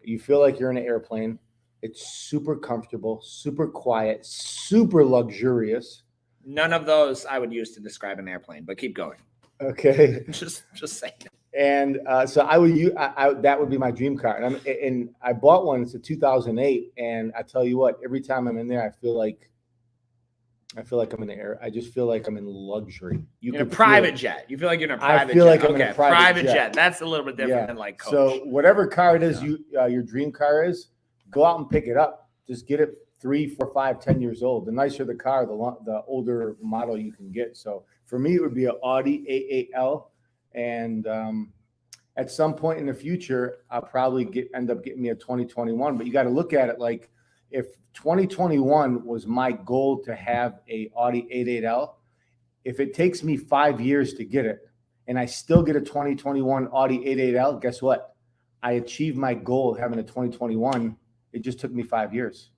you feel like you're in an airplane. It's super comfortable, super quiet, super luxurious. None of those I would use to describe an airplane, but keep going. Okay. just saying. And so I would use that would be my dream car. And I bought one. It's a 2008. And I tell you what, every time I'm in there, I feel like I'm in the air. I just feel like I'm in luxury. You in a private jet. You feel like you're in a private jet. I feel like I'm in a private jet. That's a little bit different than Coach. So whatever car it is, your dream car is, go out and pick it up. Just get it 3, 4, 5, 10 years old. The nicer the car, the older model you can get. So for me, it would be an Audi A8L. And at some point in the future, I'll probably end up getting me a 2021. But you got to look at it like, if 2021 was my goal to have a Audi A8L, if it takes me 5 years to get it, and I still get a 2021 Audi A8L, guess what? I achieved my goal of having a 2021. It just took me 5 years.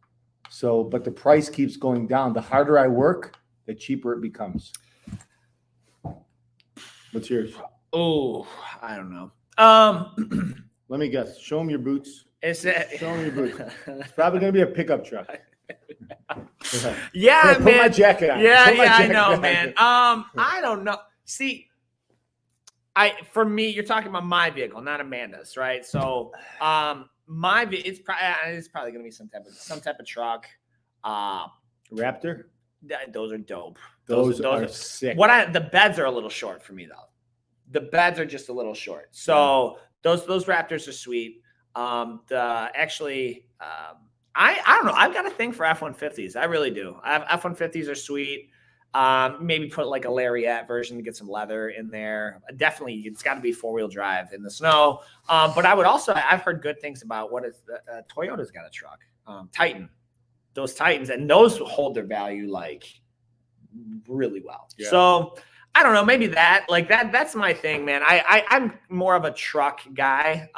So, but the price keeps going down. The harder I work, the cheaper it becomes. What's yours? Oh, I don't know. Let me guess. Show them your boots. Show them your boots. It's probably going to be a pickup truck. Yeah, put man. my jacket on. Yeah, I know, man. I don't know. See, For me, you're talking about my vehicle, not Amanda's, right? So, it's probably going to be some type of truck. Raptor. Those are dope. Those are sick. The beds are a little short for me though. The beds are just a little short. So those Raptors are sweet. I don't know. I've got a thing for F-150s. I really do. F-150s are sweet. Maybe put like a Lariat version to get some leather in there. Definitely, it's got to be 4-wheel drive in the snow. But I've heard good things about Toyota's got a truck, Titan. Those Titans, and those hold their value like really well. Yeah. So I don't know, maybe that's my thing, man. I'm more of a truck guy.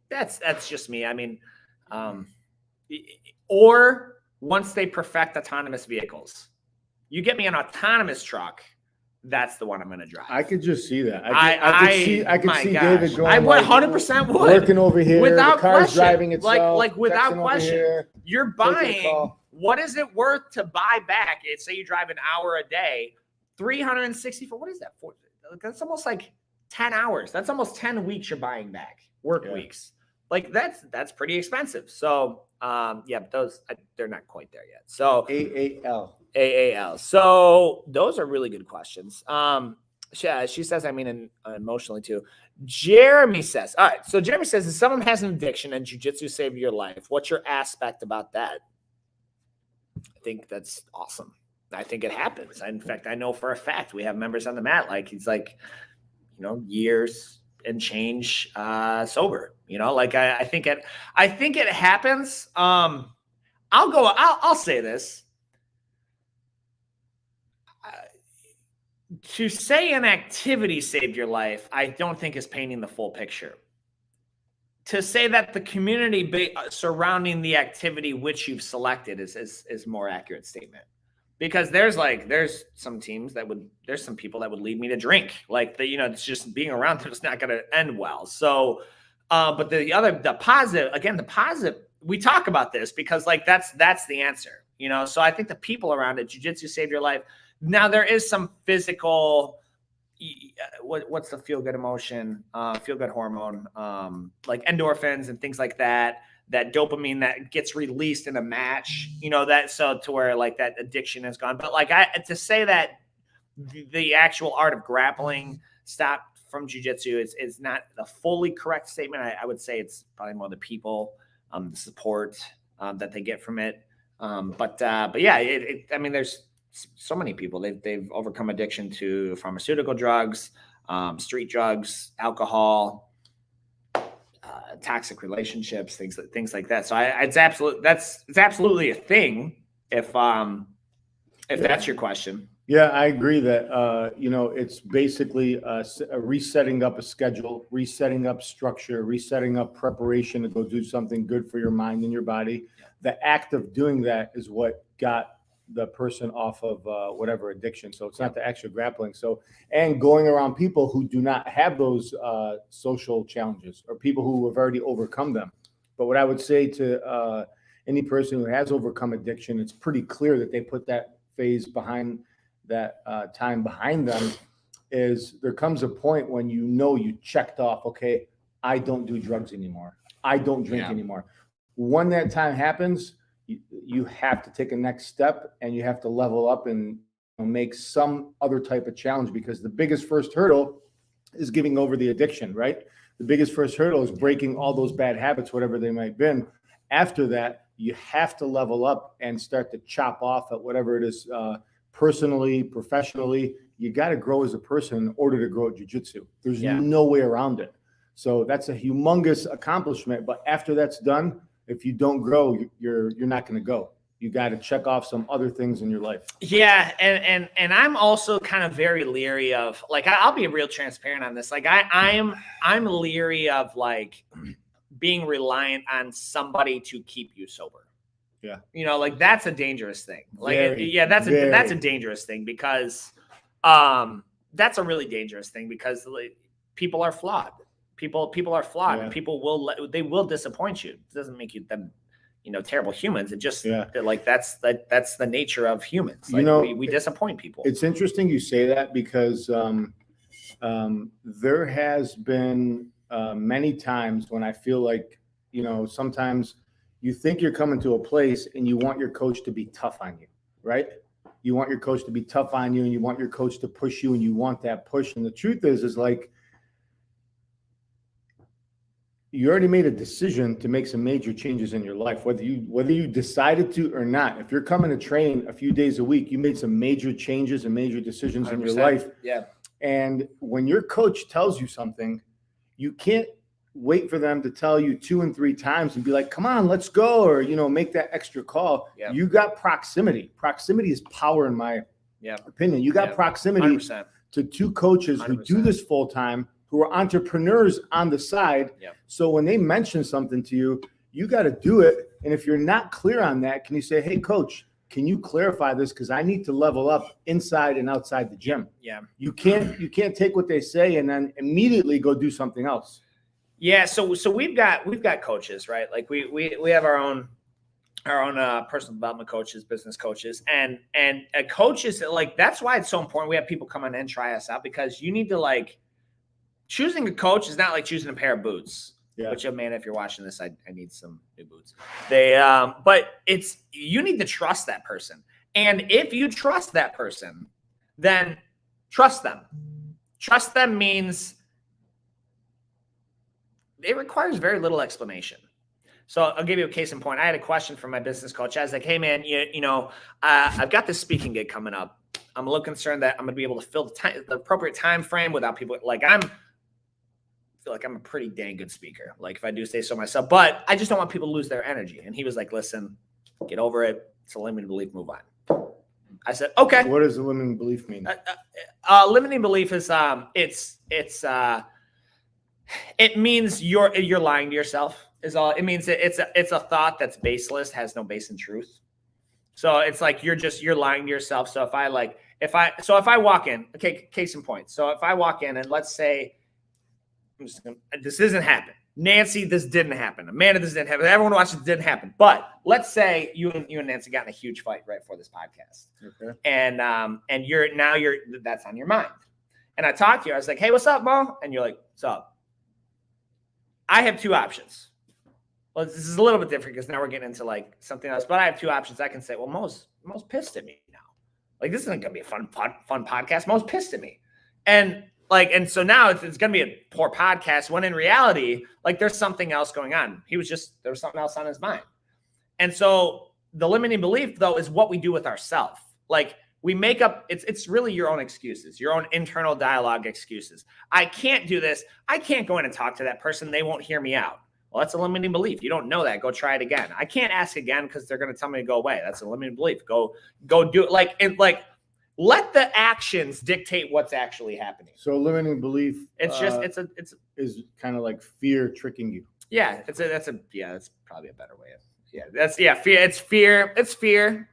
That's just me. I mean, or once they perfect autonomous vehicles, you get me an autonomous truck, that's the one I'm going to drive. I could just see that. I could see David going. I 100% would. Working over here, without the car's question. driving itself. Like without question. Here, you're buying. What is it worth to buy back? Say you drive an hour a day, 364. What is that for? That's almost like 10 hours. That's almost 10 weeks you're buying back. Work weeks. Like that's pretty expensive. So those they're not quite there yet. So AAL. So those are really good questions. She says, I mean, emotionally too. Jeremy says, all right. So Jeremy says, if someone has an addiction and jiu-jitsu saved your life, what's your aspect about that? I think that's awesome. I think it happens. In fact, I know for a fact we have members on the mat. Like he's like, years and change sober. I think it happens. I'll say this. To say an activity saved your life, I don't think is painting the full picture. To say that the community surrounding the activity which you've selected is more accurate statement. Because there's some people that would lead me to drink. It's just being around them is not going to end well. So, but the positive, we talk about this because that's the answer, So I think the people around it, jiu-jitsu saved your life. Now there is some physical, what's the feel good emotion, feel good hormone, like endorphins and things like that dopamine that gets released in a match, to where that addiction is gone. But to say that the actual art of grappling stopped from jiu-jitsu is not the fully correct statement. I would say it's probably more the people, the support that they get from it. But yeah, there's so many people they've overcome addiction to pharmaceutical drugs, street drugs, alcohol, toxic relationships, things like that. So it's absolutely a thing. If that's your question. Yeah, I agree that it's basically a resetting up a schedule, resetting up structure, resetting up preparation to go do something good for your mind and your body. Yeah. The act of doing that is what got the person off of whatever addiction. So it's not the actual grappling. So, and going around people who do not have those social challenges or people who have already overcome them. But what I would say to any person who has overcome addiction, it's pretty clear that they put that phase behind that time behind them. Is there comes a point when you checked off, okay, I don't do drugs anymore. I don't drink anymore. When that time happens, you have to take a next step and you have to level up and make some other type of challenge, because the biggest first hurdle is giving over the addiction, right? The biggest first hurdle is breaking all those bad habits, whatever they might have been. After that, you have to level up and start to chop off at whatever it is, personally, professionally. You got to grow as a person in order to grow at jiu-jitsu. There's no way around it. So that's a humongous accomplishment. But after that's done, if you don't grow, you're not going to go. You got to check off some other things in your life. Yeah, and I'm also kind of very leery of I'll be real transparent on this. I'm leery of being reliant on somebody to keep you sober. Yeah, that's a dangerous thing. That's a dangerous thing because that's a really dangerous thing because people are flawed. People are flawed, and people will disappoint you. It doesn't make them, terrible humans. It just that's the nature of humans. We disappoint people. It's interesting you say that because There has been many times when I feel like, sometimes you think you're coming to a place and you want your coach to be tough on you, right? You want your coach to be tough on you and you want your coach to push you and you want that push. And the truth is like, you already made a decision to make some major changes in your life, whether you decided to or not. If you're coming to train a few days a week, you made some major changes and major decisions in your life. Yeah. And when your coach tells you something, you can't wait for them to tell you 2 and 3 times and be like, come on, let's go. Or, make that extra call. Yeah. You got proximity. Proximity is power in my opinion. You got proximity 100%. to 2 coaches 100%. Who do this full time, who are entrepreneurs on the side. Yep. So when they mention something to you, you got to do it. And if you're not clear on that, can you say, hey, coach, can you clarify this? Because I need to level up inside and outside the gym. Yeah. You can't take what they say and then immediately go do something else. Yeah. So we've got coaches, right? Like we have our own personal development coaches, business coaches, and coaches, like, that's why it's so important. We have people come on and try us out, because you need to, like, choosing a coach is not like choosing a pair of boots. Yeah. Which, man, if you're watching this, I need some new boots. But you need to trust that person. And if you trust that person, then trust them. Trust them means it requires very little explanation. So I'll give you a case in point. I had a question from my business coach. I was like, hey, man, I've got this speaking gig coming up. I'm a little concerned that I'm going to be able to fill the appropriate time frame without people. Like, I feel like I'm a pretty dang good speaker, like, if I do say so myself, but I just don't want people to lose their energy. And he was like, listen, get over it. It's a limiting belief. Move on. I said, okay. What does a limiting belief mean? Limiting belief is it means you're lying to yourself is all. It means it's a thought that's baseless, has no base in truth. So it's like you're lying to yourself. So if I walk in, okay, case in point. So if I walk in and let's say, this doesn't happen. Nancy, this didn't happen. Amanda, this didn't happen. Everyone watching, this didn't happen. But let's say you and Nancy got in a huge fight right before this podcast. Okay. And you're that's on your mind. And I talked to you. I was like, hey, what's up, Mo? And you're like, what's up? I have 2 options. Well, this is a little bit different because now we're getting into like something else. But I have 2 options. I can say, well, Mo's pissed at me now. Like, this isn't gonna be a fun podcast. Mo's pissed at me. And so now it's going to be a poor podcast, when in reality, like, there's something else going on. There was something else on his mind. And so the limiting belief, though, is what we do with ourselves. Like, we make up, it's really your own excuses, your own internal dialogue excuses. I can't do this. I can't go in and talk to that person. They won't hear me out. Well, that's a limiting belief. You don't know that. Go try it again. I can't ask again because they're going to tell me to go away. That's a limiting belief. Go do it. Let the actions dictate what's actually happening. So limiting belief, it's is kind of like fear tricking you. Yeah, that's probably a better way of fear. It's fear. It's fear.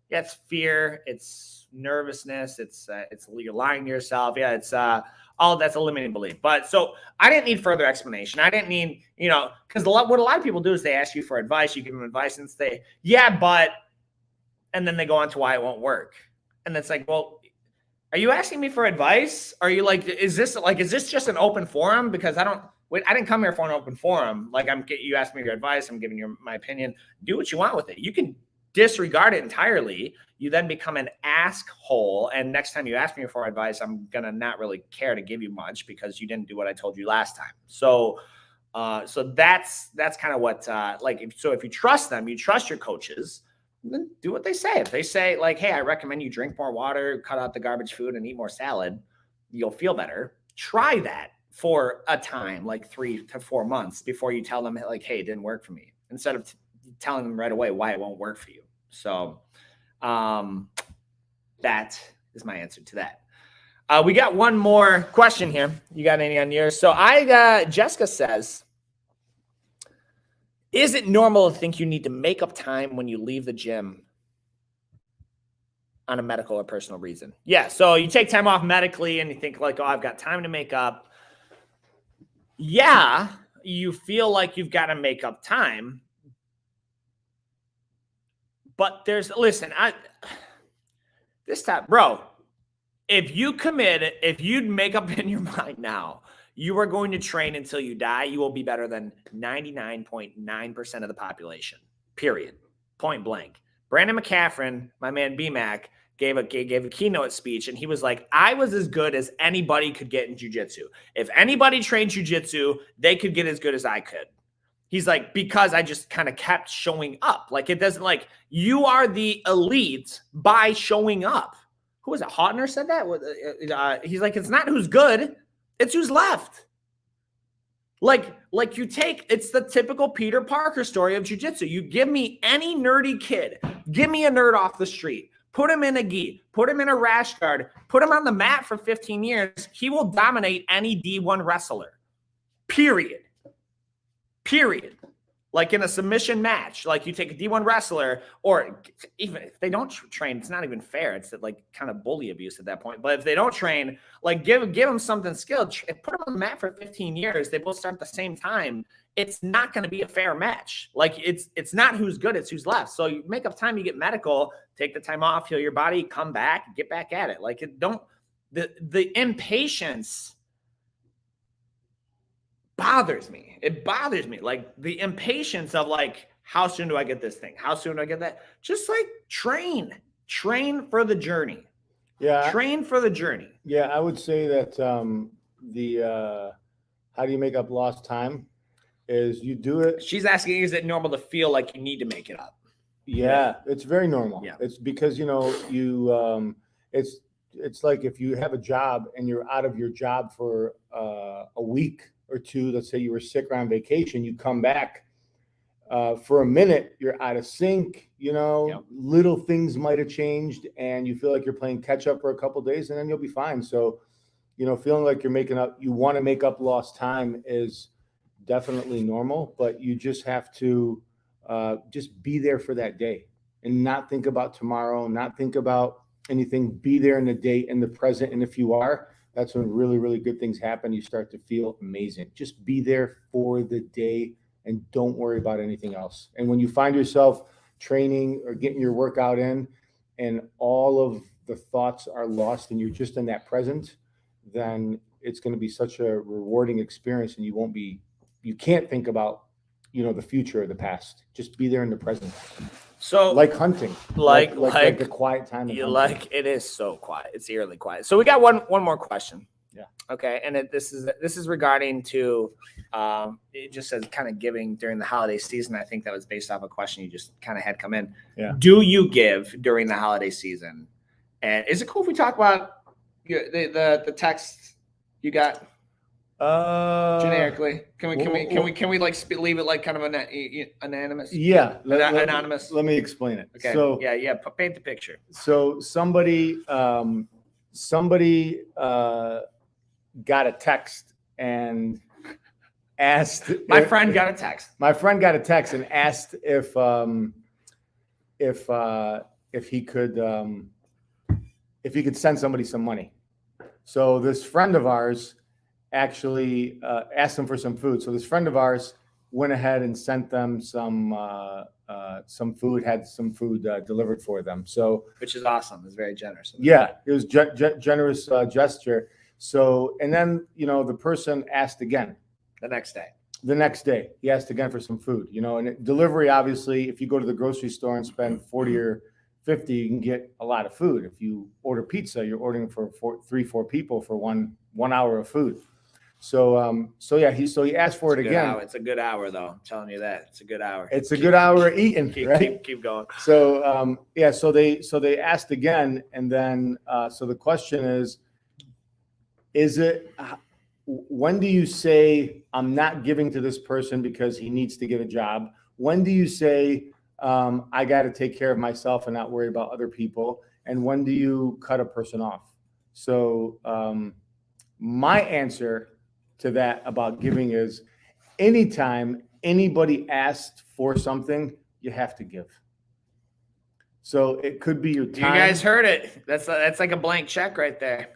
It's fear. It's nervousness. It's you're lying to yourself. Yeah, it's all that's a limiting belief. But so I didn't need further explanation. I didn't need, because what a lot of people do is they ask you for advice. You give them advice and say, yeah, but. And then they go on to why it won't work. And it's like, well, are you asking me for advice? Are you like, is this just an open forum? Because I didn't come here for an open forum. Like, you asked me your advice. I'm giving you my opinion. Do what you want with it. You can disregard it entirely. You then become an ask hole. And next time you ask me for advice, I'm going to not really care to give you much because you didn't do what I told you last time. So that's kind of what, if you trust them, you trust your coaches, then do what they say. If they say, like, hey, I recommend you drink more water, cut out the garbage food, and eat more salad, you'll feel better. Try that for a time, like 3 to 4 months, before you tell them, like, hey, it didn't work for me, instead of telling them right away why it won't work for you. So that is my answer to that. We got one more question here. You got any on yours? So Jessica says, is it normal to think you need to make up time when you leave the gym on a medical or personal reason? Yeah. So you take time off medically and you think like, oh, I've got time to make up. Yeah. You feel like you've got to make up time. But bro, if you'd make up in your mind now, you are going to train until you die, you will be better than 99.9% of the population, period. Point blank. Brandon McCaffrey, my man BMAC, gave a keynote speech, and he was like, I was as good as anybody could get in jiu-jitsu. If anybody trained jiu-jitsu, they could get as good as I could. He's like, because I just kind of kept showing up. Like, it doesn't, like, you are the elite by showing up. Who was it? Hotner said that? He's like, it's not who's good, it's who's left. Like you take, it's the typical Peter Parker story of jiu-jitsu. You give me any nerdy kid, give me a nerd off the street, put him in a gi, put him in a rash guard, put him on the mat for 15 years, he will dominate any D1 wrestler. Period. Like in a submission match, like you take a D1 wrestler, or even if they don't train, it's not even fair. It's like kind of bully abuse at that point. But if they don't train, like give them something skilled, put them on the mat for 15 years. They both start at the same time. It's not going to be a fair match. Like it's not who's good, it's who's left. So you make up time, you get medical, take the time off, heal your body, come back, get back at it. Like the impatience bothers me. It bothers me. Like the impatience of like, how soon do I get this thing? How soon do I get that? Just like train for the journey. Yeah. Train for the journey. Yeah. I would say that how do you make up lost time is you do it. She's asking, is it normal to feel like you need to make it up? Yeah. It's very normal. Yeah. It's because, it's like if you have a job and you're out of your job for a week or two, let's say you were sick or on vacation, you come back for a minute, you're out of sync, little things might have changed and you feel like you're playing catch up for a couple of days and then you'll be fine. So, feeling like you want to make up lost time is definitely normal, but you just have to just be there for that day and not think about tomorrow, not think about anything, be there in the day, in the present. And if you are, that's when really, really good things happen. You start to feel amazing. Just be there for the day and don't worry about anything else. And when you find yourself training or getting your workout in and all of the thoughts are lost and you're just in that present, then it's going to be such a rewarding experience and you can't think about, the future or the past. Just be there in the present. So like hunting, like the quiet time. It is so quiet. It's eerily quiet. So we got one more question. Yeah. Okay. And this is regarding to, it just says kind of giving during the holiday season. I think that was based off a question you just kind of had come in. Yeah. Do you give during the holiday season? And is it cool if we talk about the text you got? Generically, can we like leave it like kind of anonymous? Yeah, anonymous. Let me explain it. Okay. So paint the picture. So somebody got a text and asked. My friend got a text. My friend got a text and asked if he could send somebody some money. So this friend of ours actually asked them for some food. So this friend of ours went ahead and sent them some food, had some food delivered for them. So, which is awesome. It's very generous. Yeah, it was generous gesture. So, and then, the person asked again. The next day, he asked again for some food, and delivery, obviously, if you go to the grocery store and spend 40 or 50, you can get a lot of food. If you order pizza, you're ordering for 4 people for one hour of food. So he asked for it again. It's a good hour though. I'm telling you that. It's a good hour. It's a good hour eating, right? Keep going. So so they asked again, and then so the question is it when do you say I'm not giving to this person because he needs to get a job? When do you say I got to take care of myself and not worry about other people? And when do you cut a person off? So my answer to that about giving is anytime anybody asked for something, you have to give. So it could be your time. You guys heard it. That's like a blank check right there.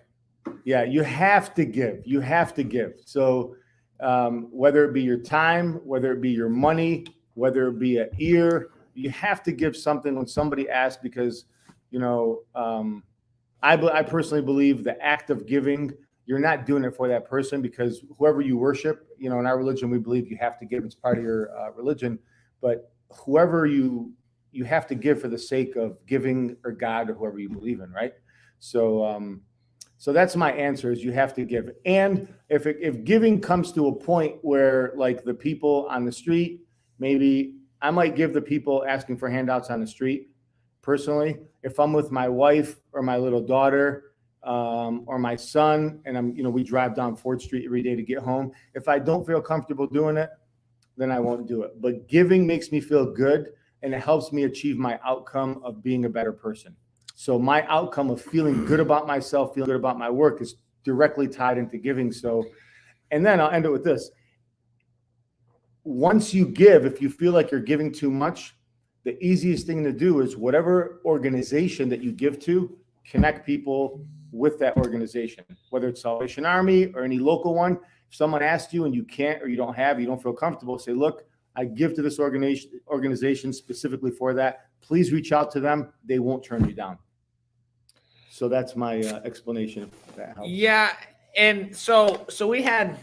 Yeah, you have to give. You have to give. So whether it be your time, whether it be your money, whether it be an ear, you have to give something when somebody asks because, I personally believe the act of giving, you're not doing it for that person, because whoever you worship, in our religion, we believe you have to give. It's part of your religion. But whoever you have to give for the sake of giving, or God, or whoever you believe in, right? So so that's my answer, is you have to give. And if giving comes to a point where, like, the people on the street, maybe I might give the people asking for handouts on the street. Personally, if I'm with my wife or my little daughter, or my son, and we drive down 4th Street every day to get home, if I don't feel comfortable doing it, then I won't do it. But giving makes me feel good, and it helps me achieve my outcome of being a better person. So my outcome of feeling good about myself, feeling good about my work, is directly tied into giving. So, and then I'll end it with this. Once you give, if you feel like you're giving too much, the easiest thing to do is whatever organization that you give to, connect people with that organization, whether it's Salvation Army or any local one. If someone asks you and you can't, or you don't feel comfortable, say, look, I give to this organization specifically for that. Please reach out to them. They won't turn you down. So that's my explanation, if that helps. Yeah. And so we had,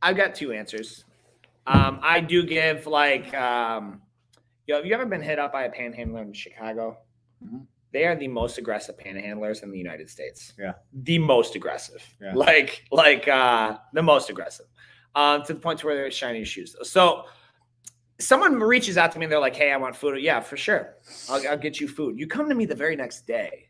I've got 2 answers. I do give, like, have you ever been hit up by a panhandler in Chicago? Mm-hmm. They are the most aggressive panhandlers in the United States. Yeah. The most aggressive. Yeah. Like the most aggressive. To the point where they're shining your shoes. So someone reaches out to me and they're like, hey, I want food. Yeah, for sure. I'll get you food. You come to me the very next day.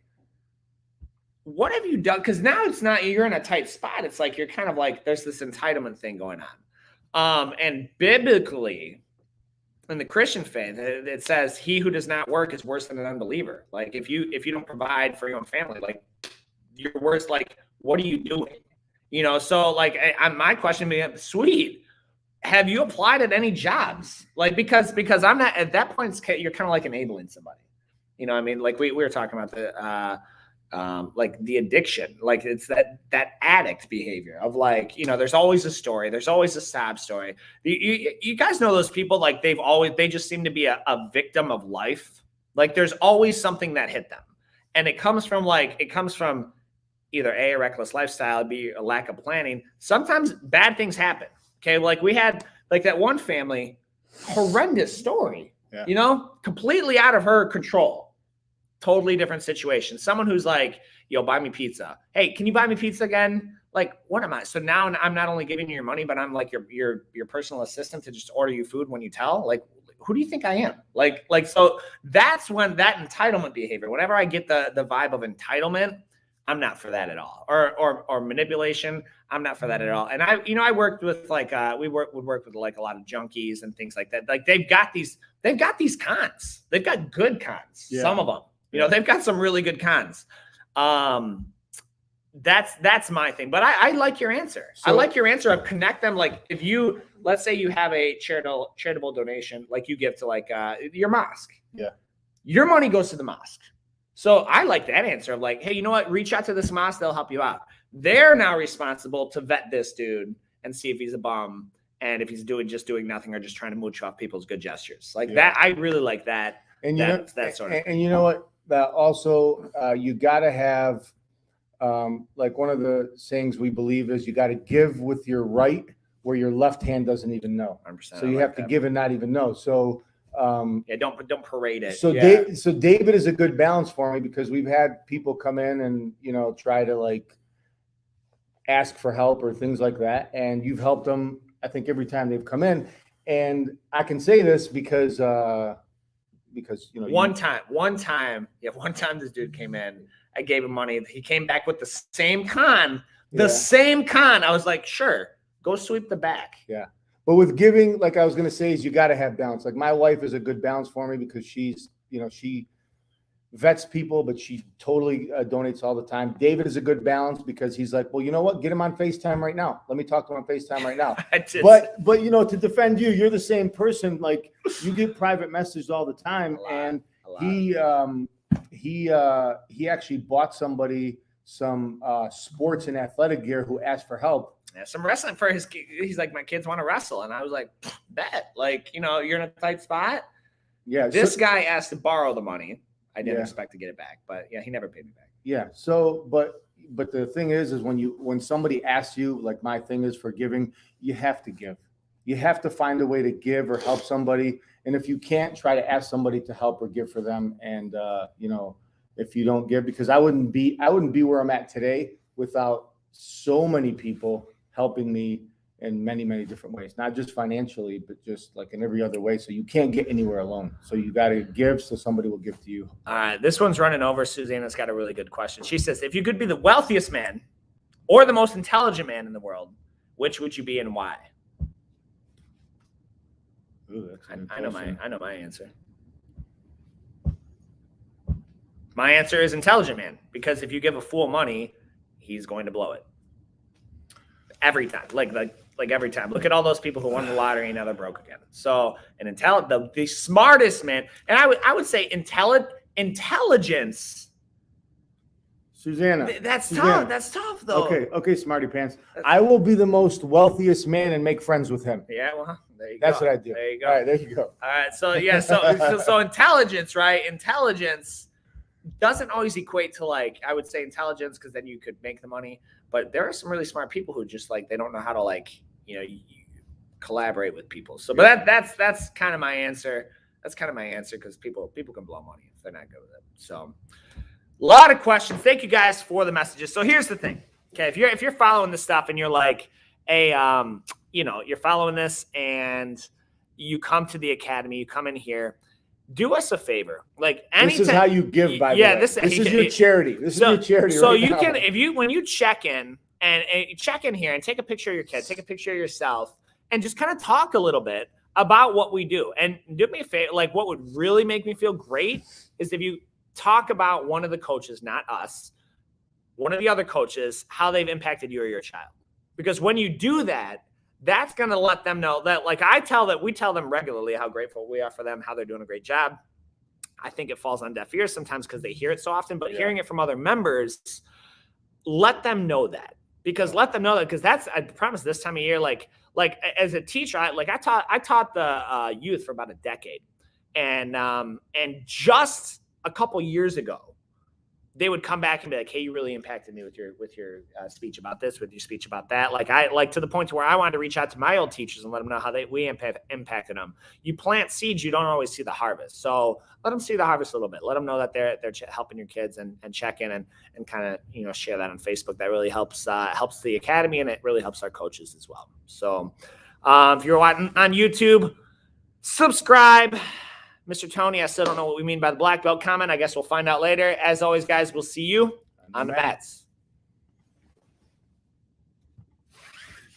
What have you done? Because now it's not, you're in a tight spot. It's like, you're kind of like, there's this entitlement thing going on. And biblically, in the Christian faith, it says, he who does not work is worse than an unbeliever. Like, if you don't provide for your own family, like, you're worse. Like, what are you doing? So, like, my question being, sweet, have you applied at any jobs? Like, because I'm not, at that point, you're kind of like enabling somebody. You know what I mean? Like, we were talking about the like the addiction, like it's that addict behavior of, like, there's always a story, there's always a sob story. You guys know those people, like they just seem to be a victim of life. Like, there's always something that hit them, and it comes from either a reckless lifestyle, B, a lack of planning. Sometimes bad things happen. Okay, like we had like that one family, horrendous story. Yeah. Completely out of her control. Totally different situation. Someone who's like, yo, buy me pizza. Hey, can you buy me pizza again? Like, what am I? So now I'm not only giving you your money, but I'm like your personal assistant to just order you food when you tell. Like, who do you think I am? Like, so that's when that entitlement behavior, whenever I get the vibe of entitlement, I'm not for that at all. Or manipulation, I'm not for that at all. And I worked with like would work with like a lot of junkies and things like that. Like they've got these cons. They've got good cons. Yeah. Some of them. They've got some really good cons. That's my thing. But I like your answer. So, I like your answer of connect them. Like, if you, let's say you have a charitable donation, like you give to like your mosque. Yeah. Your money goes to the mosque. So I like that answer of like, hey, you know what? Reach out to this mosque. They'll help you out. They're now responsible to vet this dude and see if he's a bum and if he's just doing nothing or just trying to mooch off people's good gestures. Like that. I really like that. And that sort of thing. And you know what? That also, you got to have, like one of the sayings we believe is you got to give with your right where your left hand doesn't even know. 100%. So you have to give and not even know. So don't parade it. So so David is a good balance for me, because we've had people come in and try to like ask for help or things like that, and you've helped them, I think, every time they've come in. And I can say this because one time this dude came in, I gave him money, he came back with the same con. I was like, sure, go sweep the back. Yeah. But with giving, like I was going to say, is you got to have balance. Like my wife is a good balance for me, because she's, she vets people, but she totally donates all the time. David is a good balance, because he's like, well, you know what? Get him on FaceTime right now. Let me talk to him on FaceTime right now. But to defend you, you're the same person. Like, you get private messages all the time. And he actually bought somebody some sports and athletic gear who asked for help. Yeah, some wrestling for he's like, my kids want to wrestle. And I was like, bet, like, you're in a tight spot. Yeah. This guy asked to borrow the money. I didn't expect to get it back, but yeah, he never paid me back. Yeah. So, but the thing is when somebody asks you, like my thing is for giving, you have to give. You have to find a way to give or help somebody. And if you can't, try to ask somebody to help or give for them. And you know, if you don't give, because I wouldn't be where I'm at today without so many people helping me in many, many different ways, not just financially, but just like in every other way. So you can't get anywhere alone. So you got to give so somebody will give to you. All right. This one's running over. Susanna's got a really good question. She says, if you could be the wealthiest man or the most intelligent man in the world, which would you be and why? Ooh, I know my answer. My answer is intelligent man, because if you give a fool money, he's going to blow it. Every time. Like every time. Look at all those people who won the lottery and now they're broke again. So the smartest man, and I would say intelligence. Susanna. That's tough. That's tough though. Okay, smarty pants. I will be the most wealthiest man and make friends with him. Yeah, well, there you go. That's what I do. There you go. All right, there you go. All right, so yeah, so intelligence, right? Intelligence doesn't always equate to, like, I would say intelligence, because then you could make the money. But there are some really smart people who just, like, they don't know how to, like, you know, collaborate with people. So, but that's kind of my answer. That's kind of my answer, because people can blow money if they're not good with it. So, a lot of questions. Thank you guys for the messages. So here's the thing. Okay, if you're following this stuff and you're like, you know, you're following this and you come to the academy, you come in here, do us a favor. Like, anytime, this is how you give, by the way. This is your charity. This is your charity. So right you now. can, when you check in and check in here and take a picture of your kid, take a picture of yourself, and just kind of talk a little bit about what we do. And do me a favor, like, what would really make me feel great is if you talk about one of the coaches, not us, one of the other coaches, how they've impacted you or your child. Because when you do that, that's going to let them know that, like, we tell them regularly how grateful we are for them, how they're doing a great job. I think it falls on deaf ears sometimes because they hear it so often, but hearing it from other members, let them know that. Because that's, I promise, this time of year, like as a teacher, I taught the youth for about a decade. And just a couple years ago, they would come back and be like, hey, you really impacted me with your speech about this, with your speech about that. Like to the point to where I wanted to reach out to my old teachers and let them know how we impacted them. You plant seeds, you don't always see the harvest. So let them see the harvest a little bit. Let them know that they're helping your kids, and check in and kind of, you know, share that on Facebook. That really helps the academy, and it really helps our coaches as well. So if you're watching on YouTube, subscribe. Mr. Tony, I still don't know what we mean by the black belt comment. I guess we'll find out later. As always, guys, we'll see you on the mats.